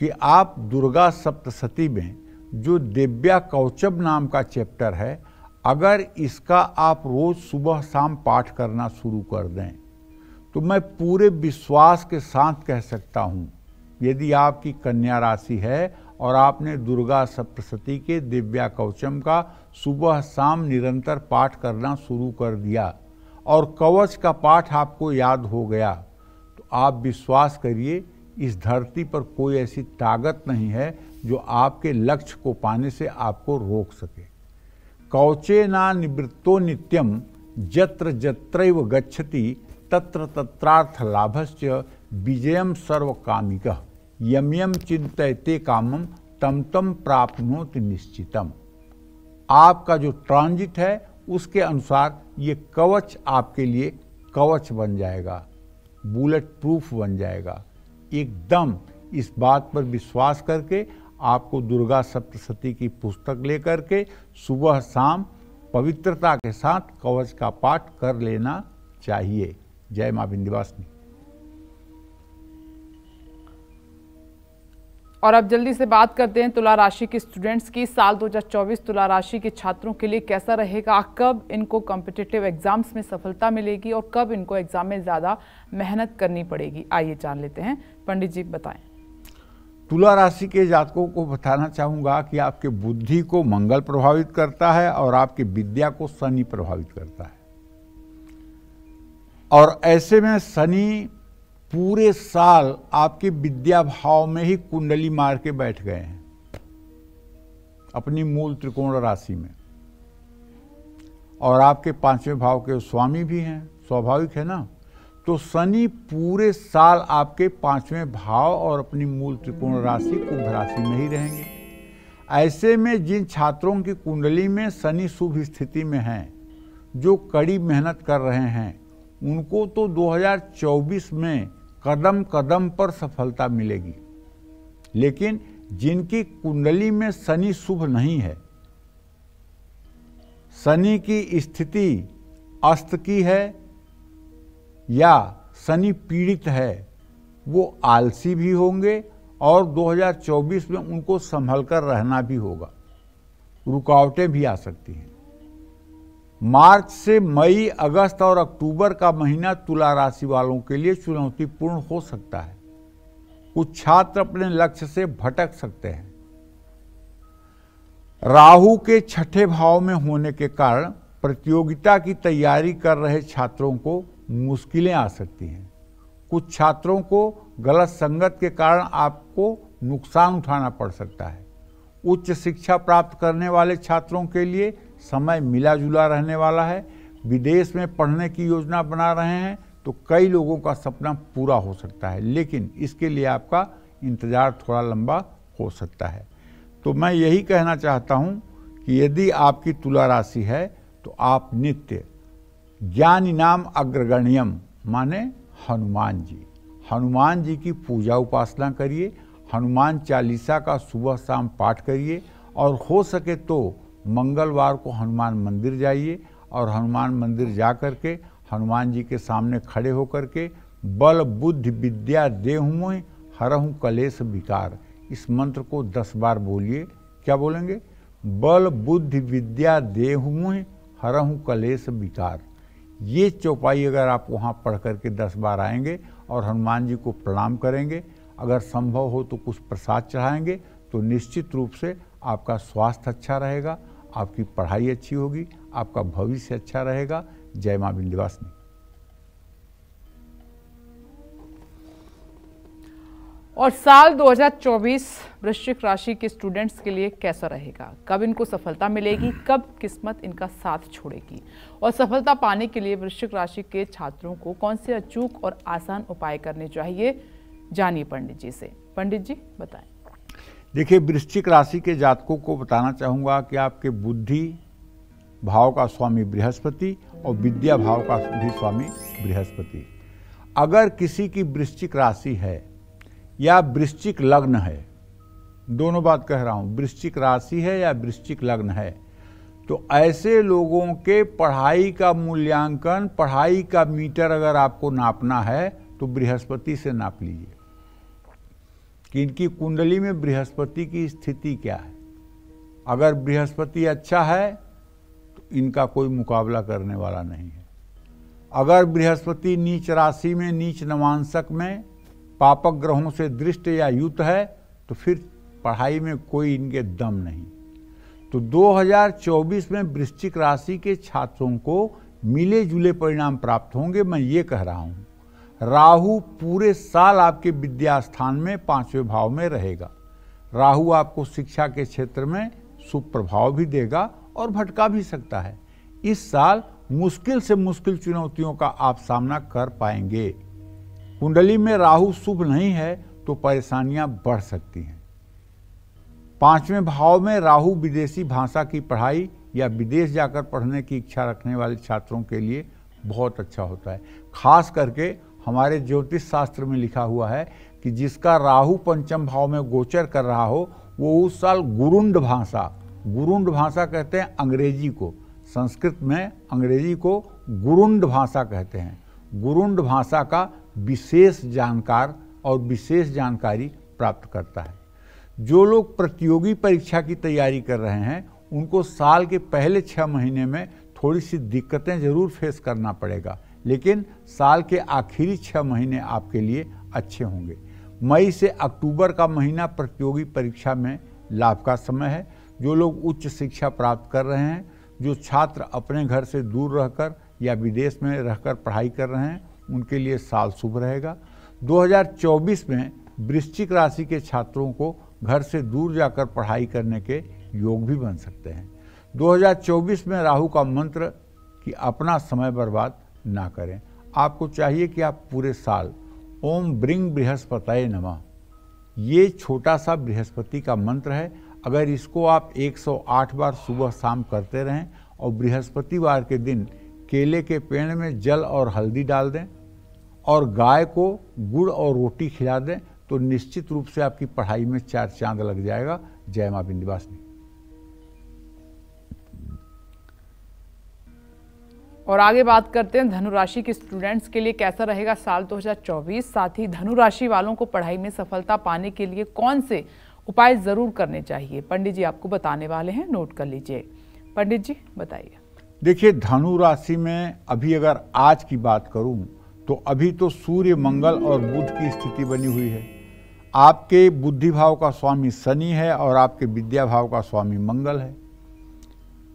कि आप दुर्गा सप्तशती में जो दिव्या कवचम नाम का चैप्टर है, अगर इसका आप रोज सुबह शाम पाठ करना शुरू कर दें तो मैं पूरे विश्वास के साथ कह सकता हूँ, यदि आपकी कन्या राशि है और आपने दुर्गा सप्तशती के दिव्या कवचम का सुबह शाम निरंतर पाठ करना शुरू कर दिया और कवच का पाठ आपको याद हो गया, तो आप विश्वास करिए इस धरती पर कोई ऐसी ताकत नहीं है जो आपके लक्ष्य को पाने से आपको रोक सके। कवचे ना निवृत्तो नित्यम जत्र जत्रैव गच्छति तत्र तत्रार्थ लाभश्च विजयम सर्वकामिकः यम यम चिंतयते कामम तम तम प्राप्नोति निश्चितम। आपका जो ट्रांजिट है उसके अनुसार ये कवच आपके लिए कवच बन जाएगा, बुलेट प्रूफ बन जाएगा। एकदम इस बात पर विश्वास करके आपको दुर्गा सप्तशती की पुस्तक लेकर के सुबह शाम पवित्रता के साथ कवच का पाठ कर लेना चाहिए। जय मां विंध्यवासिनी। और अब जल्दी से बात करते हैं तुला राशि के स्टूडेंट्स की। साल 2024 तुला राशि के छात्रों के लिए कैसा रहेगा, कब इनको कॉम्पिटिटिव एग्जाम्स में सफलता मिलेगी और कब इनको एग्जाम में ज़्यादा मेहनत करनी पड़ेगी, आइए जान लेते हैं। पंडित जी बताएं। तुला राशि के जातकों को बताना चाहूँगा कि आपके बुद्धि को मंगल प्रभावित करता है और आपकी विद्या को शनि प्रभावित करता है। और ऐसे में शनि पूरे साल आपके विद्या भाव में ही कुंडली मार के बैठ गए हैं अपनी मूल त्रिकोण राशि में, और आपके 5वें भाव के स्वामी भी हैं, स्वाभाविक है ना। तो शनि पूरे साल आपके 5वें भाव और अपनी मूल त्रिकोण राशि कुंभ राशि में ही रहेंगे। ऐसे में जिन छात्रों की कुंडली में शनि शुभ स्थिति में हैं, जो कड़ी मेहनत कर रहे हैं, उनको तो 2024 में कदम कदम पर सफलता मिलेगी। लेकिन जिनकी कुंडली में शनि शुभ नहीं है, शनि की स्थिति अस्त की है या शनि पीड़ित है, वो आलसी भी होंगे और 2024 में उनको संभल कर रहना भी होगा। रुकावटें भी आ सकती हैं। मार्च से मई, अगस्त और अक्टूबर का महीना तुला राशि वालों के लिए चुनौतीपूर्ण हो सकता है। कुछ छात्र अपने लक्ष्य से भटक सकते हैं। राहु के 6ठे भाव में होने के कारण प्रतियोगिता की तैयारी कर रहे छात्रों को मुश्किलें आ सकती हैं। कुछ छात्रों को गलत संगत के कारण आपको नुकसान उठाना पड़ सकता है। उच्च शिक्षा प्राप्त करने वाले छात्रों के लिए समय मिला जुला रहने वाला है। विदेश में पढ़ने की योजना बना रहे हैं तो कई लोगों का सपना पूरा हो सकता है, लेकिन इसके लिए आपका इंतजार थोड़ा लंबा हो सकता है। तो मैं यही कहना चाहता हूं कि यदि आपकी तुला राशि है तो आप नित्य ज्ञान इनाम अग्रगण्यम माने हनुमान जी की पूजा उपासना करिए, हनुमान चालीसा का सुबह शाम पाठ करिए और हो सके तो मंगलवार को हनुमान मंदिर जाइए और हनुमान मंदिर जा कर के हनुमान जी के सामने खड़े होकर के बल बुद्धि विद्या देहु मोहि हरहु कलेश विकार, इस मंत्र को 10 बार बोलिए। क्या बोलेंगे? बल बुद्धि विद्या देहु मोहि हरहु कलेश विकार। ये चौपाई अगर आप वहाँ पढ़ करके 10 बार आएंगे और हनुमान जी को प्रणाम करेंगे, अगर संभव हो तो कुछ प्रसाद चढ़ाएंगे, तो निश्चित रूप से आपका स्वास्थ्य अच्छा रहेगा, आपकी पढ़ाई अच्छी होगी, आपका भविष्य अच्छा रहेगा। जय मां विंध्यवासिनी। और साल 2024 वृश्चिक राशि के स्टूडेंट्स के लिए कैसा रहेगा? कब इनको सफलता मिलेगी, कब किस्मत इनका साथ छोड़ेगी? और सफलता पाने के लिए वृश्चिक राशि के छात्रों को कौन से अचूक और आसान उपाय करने चाहिए, जानिए पंडित जी से। पंडित जी बताएं। देखिए, वृश्चिक राशि के जातकों को बताना चाहूँगा कि आपके बुद्धि भाव का स्वामी बृहस्पति और विद्या भाव का भी स्वामी बृहस्पति। अगर किसी की वृश्चिक राशि है या वृश्चिक लग्न है, दोनों बात कह रहा हूँ, वृश्चिक राशि है या वृश्चिक लग्न है, तो ऐसे लोगों के पढ़ाई का मूल्यांकन, पढ़ाई का मीटर अगर आपको नापना है तो बृहस्पति से नाप लीजिए कि इनकी कुंडली में बृहस्पति की स्थिति क्या है। अगर बृहस्पति अच्छा है तो इनका कोई मुकाबला करने वाला नहीं है। अगर बृहस्पति नीच राशि में, नीच नवांशक में, पापक ग्रहों से दृष्ट या युत है, तो फिर पढ़ाई में कोई इनके दम नहीं। तो 2024 में वृश्चिक राशि के छात्रों को मिले जुले परिणाम प्राप्त होंगे। मैं ये कह रहा हूँ, राहु पूरे साल आपके विद्या स्थान में 5वें भाव में रहेगा। राहु आपको शिक्षा के क्षेत्र में शुभ प्रभाव भी देगा और भटका भी सकता है। इस साल मुश्किल से मुश्किल चुनौतियों का आप सामना कर पाएंगे। कुंडली में राहु शुभ नहीं है तो परेशानियां बढ़ सकती हैं। 5वें भाव में राहु विदेशी भाषा की पढ़ाई या विदेश जाकर पढ़ने की इच्छा रखने वाले छात्रों के लिए बहुत अच्छा होता है। खास करके हमारे ज्योतिष शास्त्र में लिखा हुआ है कि जिसका राहु 5म भाव में गोचर कर रहा हो वो उस साल गुरुंड भाषा कहते हैं अंग्रेजी को, संस्कृत में अंग्रेजी को गुरुंड भाषा कहते हैं। गुरुंड भाषा का विशेष जानकार और विशेष जानकारी प्राप्त करता है। जो लोग प्रतियोगी परीक्षा की तैयारी कर रहे हैं उनको साल के पहले 6 महीने में थोड़ी सी दिक्कतें जरूर फेस करना पड़ेगा, लेकिन साल के आखिरी 6 महीने आपके लिए अच्छे होंगे। मई से अक्टूबर का महीना प्रतियोगी परीक्षा में लाभ का समय है। जो लोग उच्च शिक्षा प्राप्त कर रहे हैं, जो छात्र अपने घर से दूर रहकर या विदेश में रहकर पढ़ाई कर रहे हैं, उनके लिए साल शुभ रहेगा। 2024 में वृश्चिक राशि के छात्रों को घर से दूर जाकर पढ़ाई करने के योग भी बन सकते हैं। 2024 में राहु का मंत्र कि अपना समय बर्बाद ना करें। आपको चाहिए कि आप पूरे साल ओम ब्रिंग बृहस्पतये नमः, ये छोटा सा बृहस्पति का मंत्र है। अगर इसको आप 108 बार सुबह शाम करते रहें और बृहस्पतिवार के दिन केले के पेड़ में जल और हल्दी डाल दें और गाय को गुड़ और रोटी खिला दें, तो निश्चित रूप से आपकी पढ़ाई में 4 चांद लग जाएगा। जय मां विंध्यवासिनी। और आगे बात करते हैं धनु राशि के स्टूडेंट्स के लिए कैसा रहेगा साल 2024। साथ ही धनु राशि वालों को पढ़ाई में सफलता पाने के लिए कौन से उपाय जरूर करने चाहिए, पंडित जी आपको बताने वाले हैं, नोट कर लीजिए। पंडित जी बताइए। देखिए, धनु राशि में अभी अगर आज की बात करूं तो अभी तो सूर्य, मंगल और बुध की स्थिति बनी हुई है। आपके बुद्धि भाव का स्वामी शनि है और आपके विद्या भाव का स्वामी मंगल है।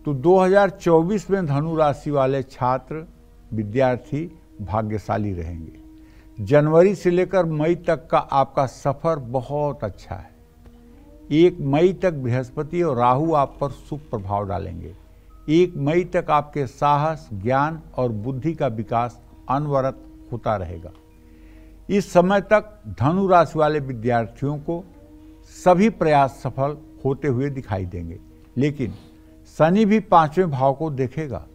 तो 2024 में धनु राशि वाले छात्र, विद्यार्थी भाग्यशाली रहेंगे। जनवरी से लेकर मई तक का आपका सफर बहुत अच्छा है। 1 मई तक बृहस्पति और राहु आप पर शुभ प्रभाव डालेंगे। 1 मई तक आपके साहस, ज्ञान और बुद्धि का विकास अनवरत होता रहेगा। इस समय तक धनु राशि वाले विद्यार्थियों को सभी प्रयास सफल होते हुए दिखाई देंगे, लेकिन शनि भी 5वें भाव को देखेगा।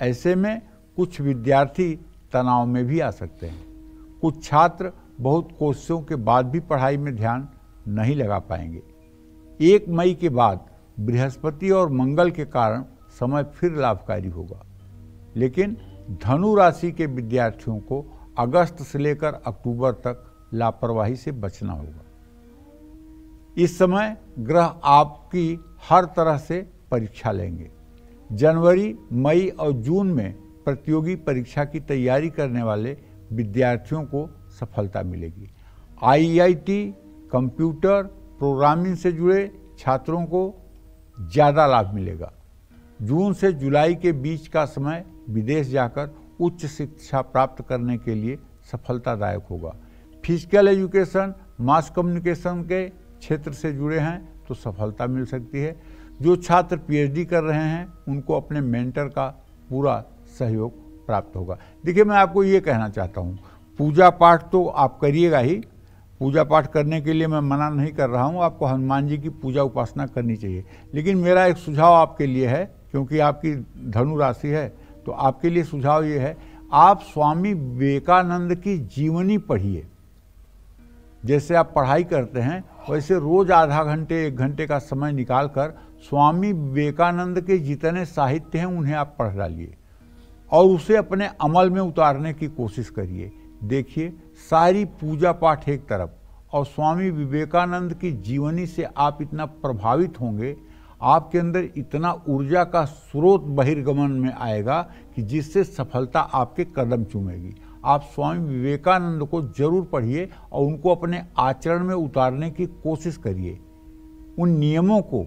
ऐसे में कुछ विद्यार्थी तनाव में भी आ सकते हैं। कुछ छात्र बहुत कोशिशों के बाद भी पढ़ाई में ध्यान नहीं लगा पाएंगे। 1 मई के बाद बृहस्पति और मंगल के कारण समय फिर लाभकारी होगा। लेकिन धनु राशि के विद्यार्थियों को अगस्त से लेकर अक्टूबर तक लापरवाही से बचना होगा। इस समय ग्रह आपकी हर तरह से परीक्षा लेंगे। जनवरी, मई और जून में प्रतियोगी परीक्षा की तैयारी करने वाले विद्यार्थियों को सफलता मिलेगी। आईआईटी, कंप्यूटर, प्रोग्रामिंग से जुड़े छात्रों को ज़्यादा लाभ मिलेगा। जून से जुलाई के बीच का समय विदेश जाकर उच्च शिक्षा प्राप्त करने के लिए सफलतादायक होगा। फिजिकल एजुकेशन, मास कम्युनिकेशन के क्षेत्र से जुड़े हैं तो सफलता मिल सकती है। जो छात्र पीएचडी कर रहे हैं उनको अपने मेंटर का पूरा सहयोग प्राप्त होगा। देखिए, मैं आपको ये कहना चाहता हूँ, पूजा पाठ तो आप करिएगा ही। पूजा पाठ करने के लिए मैं मना नहीं कर रहा हूँ, आपको हनुमान जी की पूजा उपासना करनी चाहिए। लेकिन मेरा एक सुझाव आपके लिए है, क्योंकि आपकी धनु राशि है, तो आपके लिए सुझाव ये है, आप स्वामी विवेकानंद की जीवनी पढ़िए। जैसे आप पढ़ाई करते हैं वैसे रोज आधा घंटे 1 घंटे का समय निकालकर स्वामी विवेकानंद के जितने साहित्य हैं उन्हें आप पढ़ डालिए और उसे अपने अमल में उतारने की कोशिश करिए। देखिए, सारी पूजा पाठ एक तरफ और स्वामी विवेकानंद की जीवनी से आप इतना प्रभावित होंगे, आपके अंदर इतना ऊर्जा का स्रोत बहिर्गमन में आएगा कि जिससे सफलता आपके कदम चूमेगी। आप स्वामी विवेकानंद को जरूर पढ़िए और उनको अपने आचरण में उतारने की कोशिश करिए। उन नियमों को,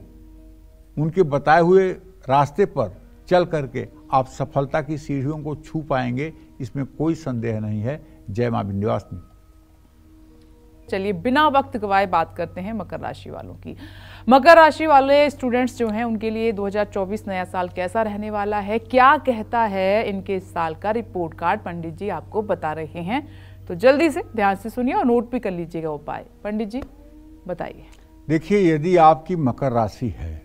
उनके बताए हुए रास्ते पर चल करके आप सफलता की सीढ़ियों को छू पाएंगे, इसमें कोई संदेह नहीं है। जय मां विंध्यवासिनी। चलिए, बिना वक्त गवाए बात करते हैं मकर राशि वालों की। मकर राशि वाले स्टूडेंट्स जो हैं उनके लिए 2024 नया साल कैसा रहने वाला है, क्या कहता है इनके इस साल का रिपोर्ट कार्ड, पंडित जी आपको बता रहे हैं। तो जल्दी से ध्यान से सुनिए और नोट भी कर लीजिएगा उपाय। पंडित जी बताइए। देखिए, यदि आपकी मकर राशि है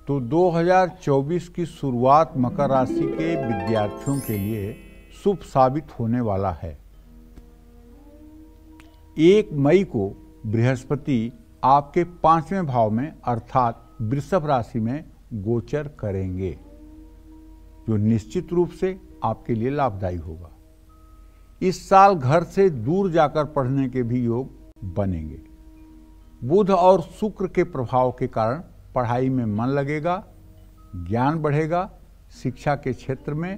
तो 2024 की शुरुआत मकर राशि के विद्यार्थियों के लिए शुभ साबित होने वाला है। 1 मई को बृहस्पति आपके 5वें भाव में अर्थात वृषभ राशि में गोचर करेंगे, जो निश्चित रूप से आपके लिए लाभदायी होगा। इस साल घर से दूर जाकर पढ़ने के भी योग बनेंगे। बुध और शुक्र के प्रभाव के कारण पढ़ाई में मन लगेगा, ज्ञान बढ़ेगा, शिक्षा के क्षेत्र में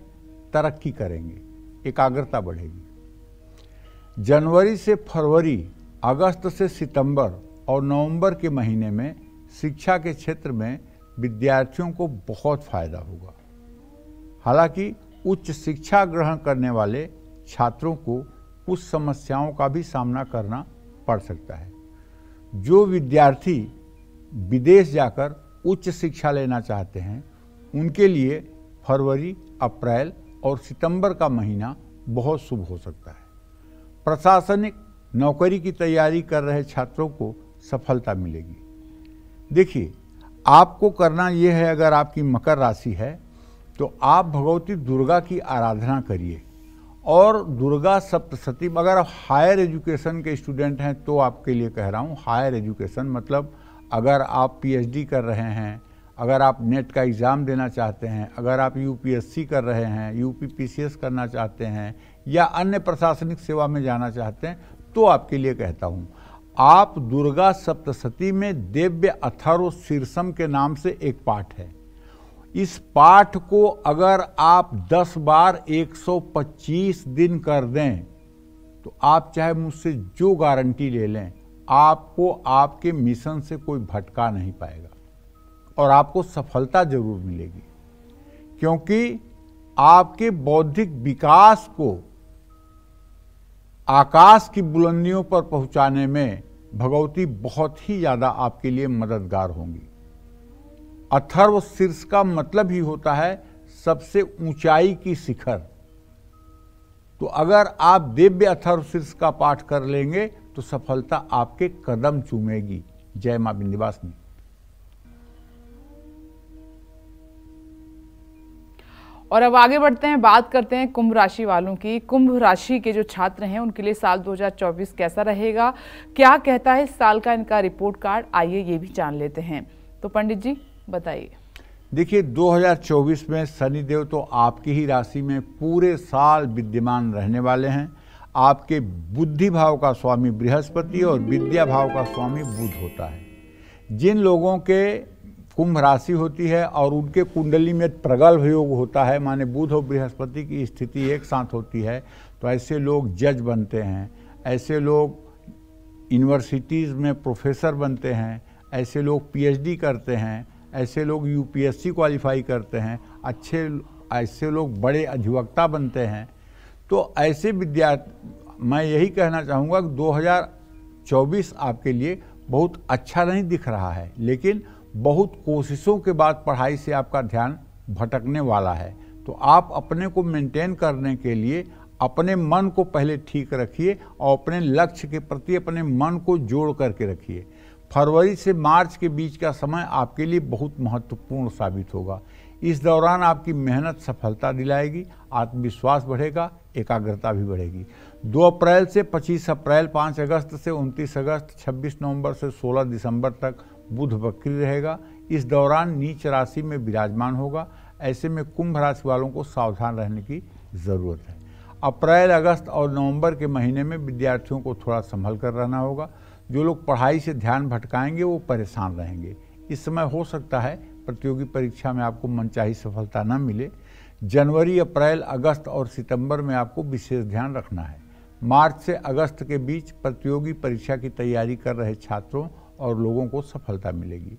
तरक्की करेंगे, एकाग्रता बढ़ेगी। जनवरी से फरवरी, अगस्त से सितंबर और नवंबर के महीने में शिक्षा के क्षेत्र में विद्यार्थियों को बहुत फायदा होगा। हालांकि उच्च शिक्षा ग्रहण करने वाले छात्रों को कुछ समस्याओं का भी सामना करना पड़ सकता है। जो विद्यार्थी विदेश जाकर उच्च शिक्षा लेना चाहते हैं उनके लिए फरवरी, अप्रैल और सितंबर का महीना बहुत शुभ हो सकता है। प्रशासनिक नौकरी की तैयारी कर रहे छात्रों को सफलता मिलेगी। देखिए, आपको करना यह है, अगर आपकी मकर राशि है तो आप भगवती दुर्गा की आराधना करिए और दुर्गा सप्तशती। अगर आप हायर एजुकेशन के स्टूडेंट हैं तो आपके लिए कह रहा हूँ, हायर एजुकेशन मतलब अगर आप पीएचडी कर रहे हैं, अगर आप नेट का एग्ज़ाम देना चाहते हैं, अगर आप यूपीएससी कर रहे हैं, यूपीपीसीएस करना चाहते हैं या अन्य प्रशासनिक सेवा में जाना चाहते हैं, तो आपके लिए कहता हूँ, आप दुर्गा सप्तशती में दिव्य अथर्व शीर्षम के नाम से एक पाठ है। इस पाठ को अगर आप 10 बार 125 दिन कर दें तो आप चाहे मुझसे जो गारंटी ले लें, आपको आपके मिशन से कोई भटका नहीं पाएगा और आपको सफलता जरूर मिलेगी, क्योंकि आपके बौद्धिक विकास को आकाश की बुलंदियों पर पहुंचाने में भगवती बहुत ही ज्यादा आपके लिए मददगार होंगी। अथर्व शीर्ष का मतलब ही होता है सबसे ऊंचाई की शिखर। तो अगर आप दिव्य अथर्व शीर्ष का पाठ कर लेंगे तो सफलता आपके कदम चूमेगी। जय मां विंध्यवासिनी। और अब आगे बढ़ते हैं, बात करते हैं कुंभ राशि वालों की। कुंभ राशि के जो छात्र हैं उनके लिए साल 2024 कैसा रहेगा, क्या कहता है इस साल का इनका रिपोर्ट कार्ड, आइए ये भी जान लेते हैं। तो पंडित जी बताइए। देखिए 2024 में शनिदेव तो आपकी ही राशि में पूरे साल विद्यमान रहने वाले हैं। आपके बुद्धि भाव का स्वामी बृहस्पति और विद्या भाव का स्वामी बुध होता है। जिन लोगों के कुंभ राशि होती है और उनके कुंडली में प्रगल्भ योग होता है, माने बुध और बृहस्पति की स्थिति एक साथ होती है, तो ऐसे लोग जज बनते हैं, ऐसे लोग यूनिवर्सिटीज़ में प्रोफेसर बनते हैं, ऐसे लोग पीएचडी करते हैं, ऐसे लोग यूपीएससी क्वालिफाई करते हैं, ऐसे लोग बड़े अधिवक्ता बनते हैं। तो ऐसे विद्यार्थी, मैं यही कहना चाहूँगा कि 2024 आपके लिए बहुत अच्छा नहीं दिख रहा है, लेकिन बहुत कोशिशों के बाद पढ़ाई से आपका ध्यान भटकने वाला है। तो आप अपने को मेंटेन करने के लिए अपने मन को पहले ठीक रखिए और अपने लक्ष्य के प्रति अपने मन को जोड़ करके रखिए। फरवरी से मार्च के बीच का समय आपके लिए बहुत महत्वपूर्ण साबित होगा। इस दौरान आपकी मेहनत सफलता दिलाएगी, आत्मविश्वास बढ़ेगा, एकाग्रता भी बढ़ेगी। 2 अप्रैल से 25 अप्रैल, 5 अगस्त से 29 अगस्त, 26 नवंबर से 16 दिसंबर तक बुध वक्री रहेगा। इस दौरान नीच राशि में विराजमान होगा। ऐसे में कुंभ राशि वालों को सावधान रहने की ज़रूरत है। अप्रैल, अगस्त और नवंबर के महीने में विद्यार्थियों को थोड़ा संभल कर रहना होगा। जो लोग पढ़ाई से ध्यान भटकाएंगे वो परेशान रहेंगे। इस समय हो सकता है प्रतियोगी परीक्षा में आपको मनचाही सफलता न मिले। जनवरी, अप्रैल, अगस्त और सितंबर में आपको विशेष ध्यान रखना है। मार्च से अगस्त के बीच प्रतियोगी परीक्षा की तैयारी कर रहे छात्रों और लोगों को सफलता मिलेगी।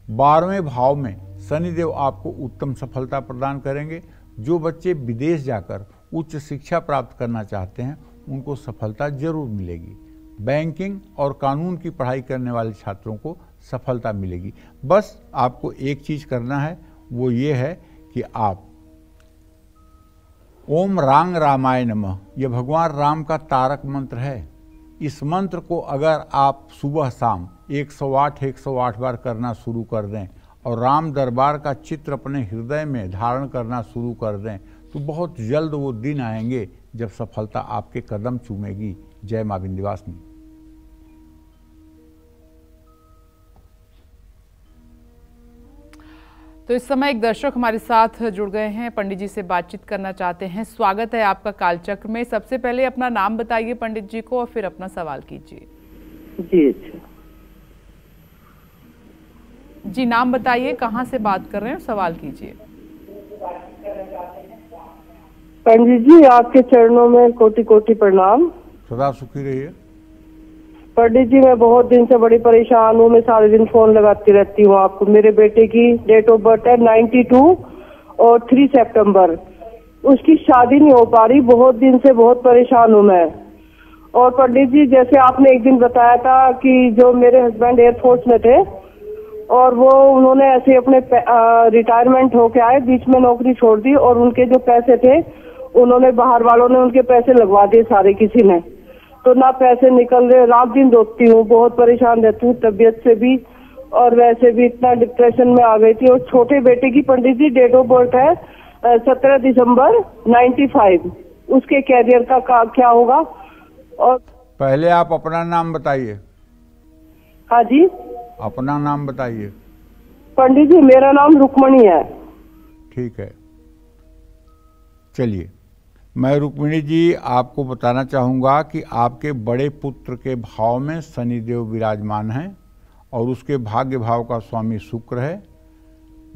12वें भाव में शनिदेव आपको उत्तम सफलता प्रदान करेंगे। जो बच्चे विदेश जाकर उच्च शिक्षा प्राप्त करना चाहते हैं उनको सफलता जरूर मिलेगी। बैंकिंग और कानून की पढ़ाई करने वाले छात्रों को सफलता मिलेगी। बस आपको एक चीज़ करना है, वो ये है कि आप ओम रांग रामाय नमः, यह भगवान राम का तारक मंत्र है। इस मंत्र को अगर आप सुबह शाम 108 बार करना शुरू कर दें और राम दरबार का चित्र अपने हृदय में धारण करना शुरू कर दें तो बहुत जल्द वो दिन आएंगे जब सफलता आपके कदम चूमेगी। जय मां विंध्यवासिनी। तो इस समय एक दर्शक हमारे साथ जुड़ गए हैं, पंडित जी से बातचीत करना चाहते हैं। स्वागत है आपका कालचक्र में। सबसे पहले अपना नाम बताइए पंडित जी को और फिर अपना सवाल कीजिए। जी अच्छा जी, नाम बताइए, कहाँ से बात कर रहे हैं, सवाल कीजिए। पंडित जी आपके चरणों में कोटि कोटि प्रणाम। सदा सुखी रहिए। पंडित जी मैं बहुत दिन से बड़ी परेशान हूँ। मैं सारे दिन फोन लगाती रहती हूँ आपको। मेरे बेटे की डेट ऑफ बर्थ है 92 और 3 सितंबर। उसकी शादी नहीं हो पा रही। बहुत दिन से बहुत परेशान हूँ मैं। और पंडित जी जैसे आपने एक दिन बताया था कि जो मेरे हस्बैंड एयरफोर्स में थे और वो उन्होंने ऐसे अपने रिटायरमेंट होके आए, बीच में नौकरी छोड़ दी और उनके जो पैसे थे उन्होंने बाहर वालों ने उनके पैसे लगवा दिए सारे, किसी ने। तो ना पैसे निकल रहे, रात दिन रोती हूँ, बहुत परेशान रहती हूँ तबीयत से भी और वैसे भी इतना डिप्रेशन में आ गई थी। और छोटे बेटे की पंडित जी डेट ऑफ बर्थ है 17 दिसंबर 95। उसके कैरियर का क्या होगा? और पहले आप अपना नाम बताइए। हाँ जी अपना नाम बताइए। पंडित जी मेरा नाम रुक्मणी है। ठीक है, चलिए मैं रुक्मिणी जी आपको बताना चाहूँगा कि आपके बड़े पुत्र के भाव में शनिदेव विराजमान हैं और उसके भाग्य भाव का स्वामी शुक्र है।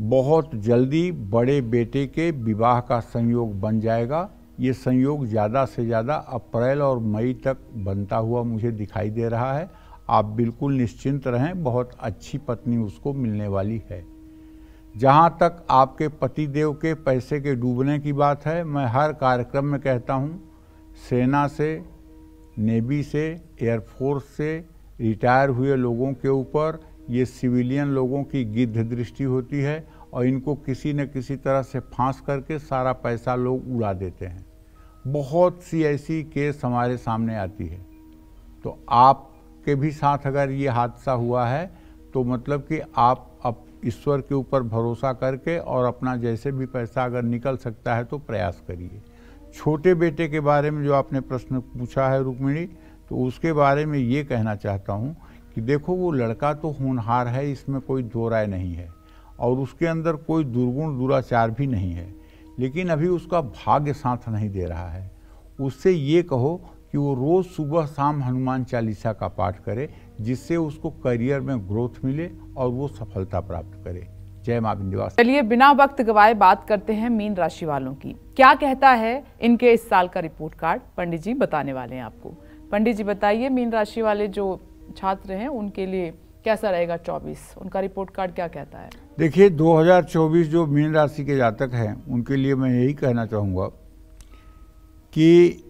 बहुत जल्दी बड़े बेटे के विवाह का संयोग बन जाएगा। ये संयोग ज़्यादा से ज़्यादा अप्रैल और मई तक बनता हुआ मुझे दिखाई दे रहा है। आप बिल्कुल निश्चिंत रहें, बहुत अच्छी पत्नी उसको मिलने वाली है। जहाँ तक आपके पतिदेव के पैसे के डूबने की बात है, मैं हर कार्यक्रम में कहता हूँ, सेना से, नेवी से, एयरफोर्स से रिटायर हुए लोगों के ऊपर ये सिविलियन लोगों की गिद्ध दृष्टि होती है और इनको किसी न किसी तरह से फांस करके सारा पैसा लोग उड़ा देते हैं। बहुत सी ऐसी केस हमारे सामने आती है। तो आपके भी साथ अगर ये हादसा हुआ है तो मतलब कि आप अब ईश्वर के ऊपर भरोसा करके और अपना जैसे भी पैसा अगर निकल सकता है तो प्रयास करिए। छोटे बेटे के बारे में जो आपने प्रश्न पूछा है रुक्मिणी, तो उसके बारे में ये कहना चाहता हूँ कि देखो वो लड़का तो होनहार है, इसमें कोई दो राय नहीं है। और उसके अंदर कोई दुर्गुण दुराचार भी नहीं है, लेकिन अभी उसका भाग्य साथ नहीं दे रहा है। उससे ये कहो कि वो रोज़ सुबह शाम हनुमान चालीसा का पाठ करे, जिससे उसको करियर में ग्रोथ मिले और वो सफलता प्राप्त करे। जय मां विंध्यवासिनी। चलिए बिना वक्त गवाए बात करते हैं मीन राशि वालों की। क्या कहता है इनके इस साल का रिपोर्ट कार्ड, पंडित जी बताने वाले हैं आपको। पंडित जी बताइए, मीन राशि वाले जो छात्र हैं उनके लिए कैसा रहेगा 24, उनका रिपोर्ट कार्ड क्या कहता है? देखिए 2024 जो मीन राशि के जातक हैं उनके लिए मैं यही कहना चाहूँगा कि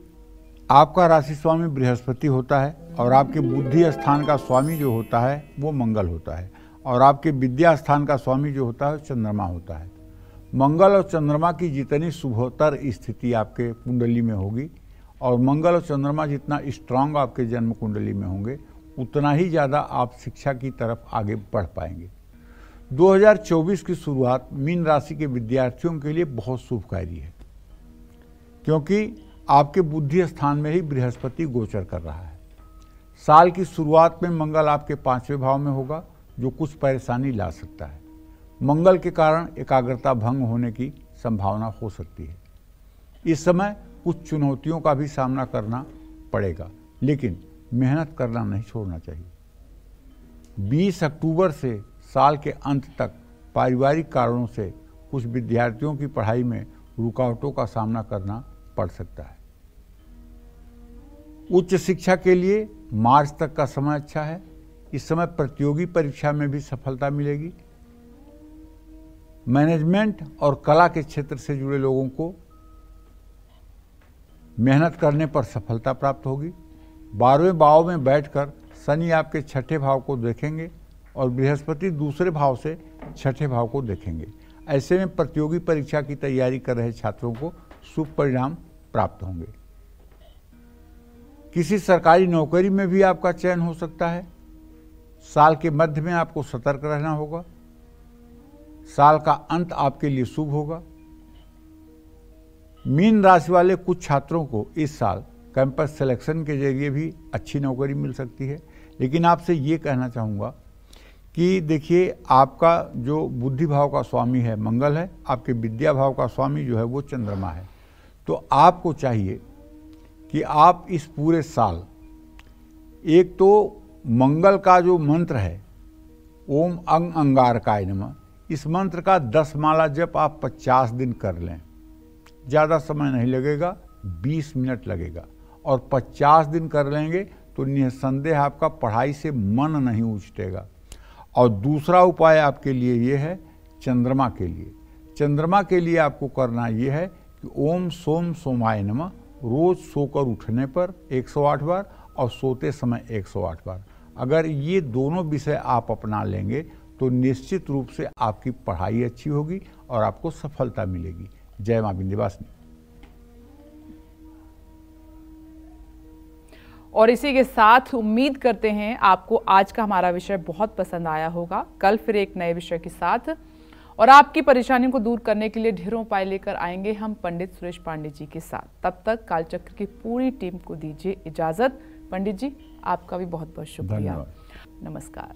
आपका राशि स्वामी बृहस्पति होता है और आपके बुद्धि स्थान का स्वामी जो होता है वो मंगल होता है, और आपके विद्या स्थान का स्वामी जो होता है चंद्रमा होता है। मंगल और चंद्रमा की जितनी शुभोत्तर स्थिति आपके कुंडली में होगी और मंगल और चंद्रमा जितना स्ट्रांग आपके जन्म कुंडली में होंगे, उतना ही ज़्यादा आप शिक्षा की तरफ आगे बढ़ पाएंगे। 2024 की शुरुआत मीन राशि के विद्यार्थियों के लिए बहुत शुभकारी है, क्योंकि आपके बुद्धि स्थान में ही बृहस्पति गोचर कर रहा है। साल की शुरुआत में मंगल आपके 5वें भाव में होगा, जो कुछ परेशानी ला सकता है। मंगल के कारण एकाग्रता भंग होने की संभावना हो सकती है। इस समय कुछ चुनौतियों का भी सामना करना पड़ेगा, लेकिन मेहनत करना नहीं छोड़ना चाहिए। 20 अक्टूबर से साल के अंत तक पारिवारिक कारणों से कुछ विद्यार्थियों की पढ़ाई में रुकावटों का सामना करना पड़ सकता है। उच्च शिक्षा के लिए मार्च तक का समय अच्छा है। इस समय प्रतियोगी परीक्षा में भी सफलता मिलेगी। मैनेजमेंट और कला के क्षेत्र से जुड़े लोगों को मेहनत करने पर सफलता प्राप्त होगी। 12वें भाव में बैठकर शनि आपके 6ठे भाव को देखेंगे और बृहस्पति दूसरे भाव से 6ठे भाव को देखेंगे। ऐसे में प्रतियोगी परीक्षा की तैयारी कर रहे छात्रों को शुभ परिणाम प्राप्त होंगे। किसी सरकारी नौकरी में भी आपका चयन हो सकता है। साल के मध्य में आपको सतर्क रहना होगा। साल का अंत आपके लिए शुभ होगा। मीन राशि वाले कुछ छात्रों को इस साल कैंपस सिलेक्शन के जरिए भी अच्छी नौकरी मिल सकती है, लेकिन आपसे ये कहना चाहूँगा कि देखिए आपका जो बुद्धि भाव का स्वामी है मंगल है, आपके विद्या भाव का स्वामी जो है वो चंद्रमा है। तो आपको चाहिए कि आप इस पूरे साल एक तो मंगल का जो मंत्र है ओम अंग अंगारकाय नमः, इस मंत्र का 10 माला जप आप 50 दिन कर लें। ज़्यादा समय नहीं लगेगा, 20 मिनट लगेगा, और 50 दिन कर लेंगे तो निसंदेह आपका पढ़ाई से मन नहीं उछटेगा। और दूसरा उपाय आपके लिए ये है चंद्रमा के लिए। चंद्रमा के लिए आपको करना ये है कि ओम सोम सोमाय नमः रोज सोकर उठने पर 108 बार और सोते समय 108 बार। अगर ये दोनों विषय आप अपना लेंगे तो निश्चित रूप से आपकी पढ़ाई अच्छी होगी और आपको सफलता मिलेगी। जय मां विंध्यवासिनी। और इसी के साथ उम्मीद करते हैं आपको आज का हमारा विषय बहुत पसंद आया होगा। कल फिर एक नए विषय के साथ और आपकी परेशानियों को दूर करने के लिए ढेरों उपाय लेकर आएंगे हम पंडित सुरेश पांडे जी के साथ। तब तक कालचक्र की पूरी टीम को दीजिए इजाजत। पंडित जी आपका भी बहुत बहुत शुक्रिया। धन्यवाद। नमस्कार।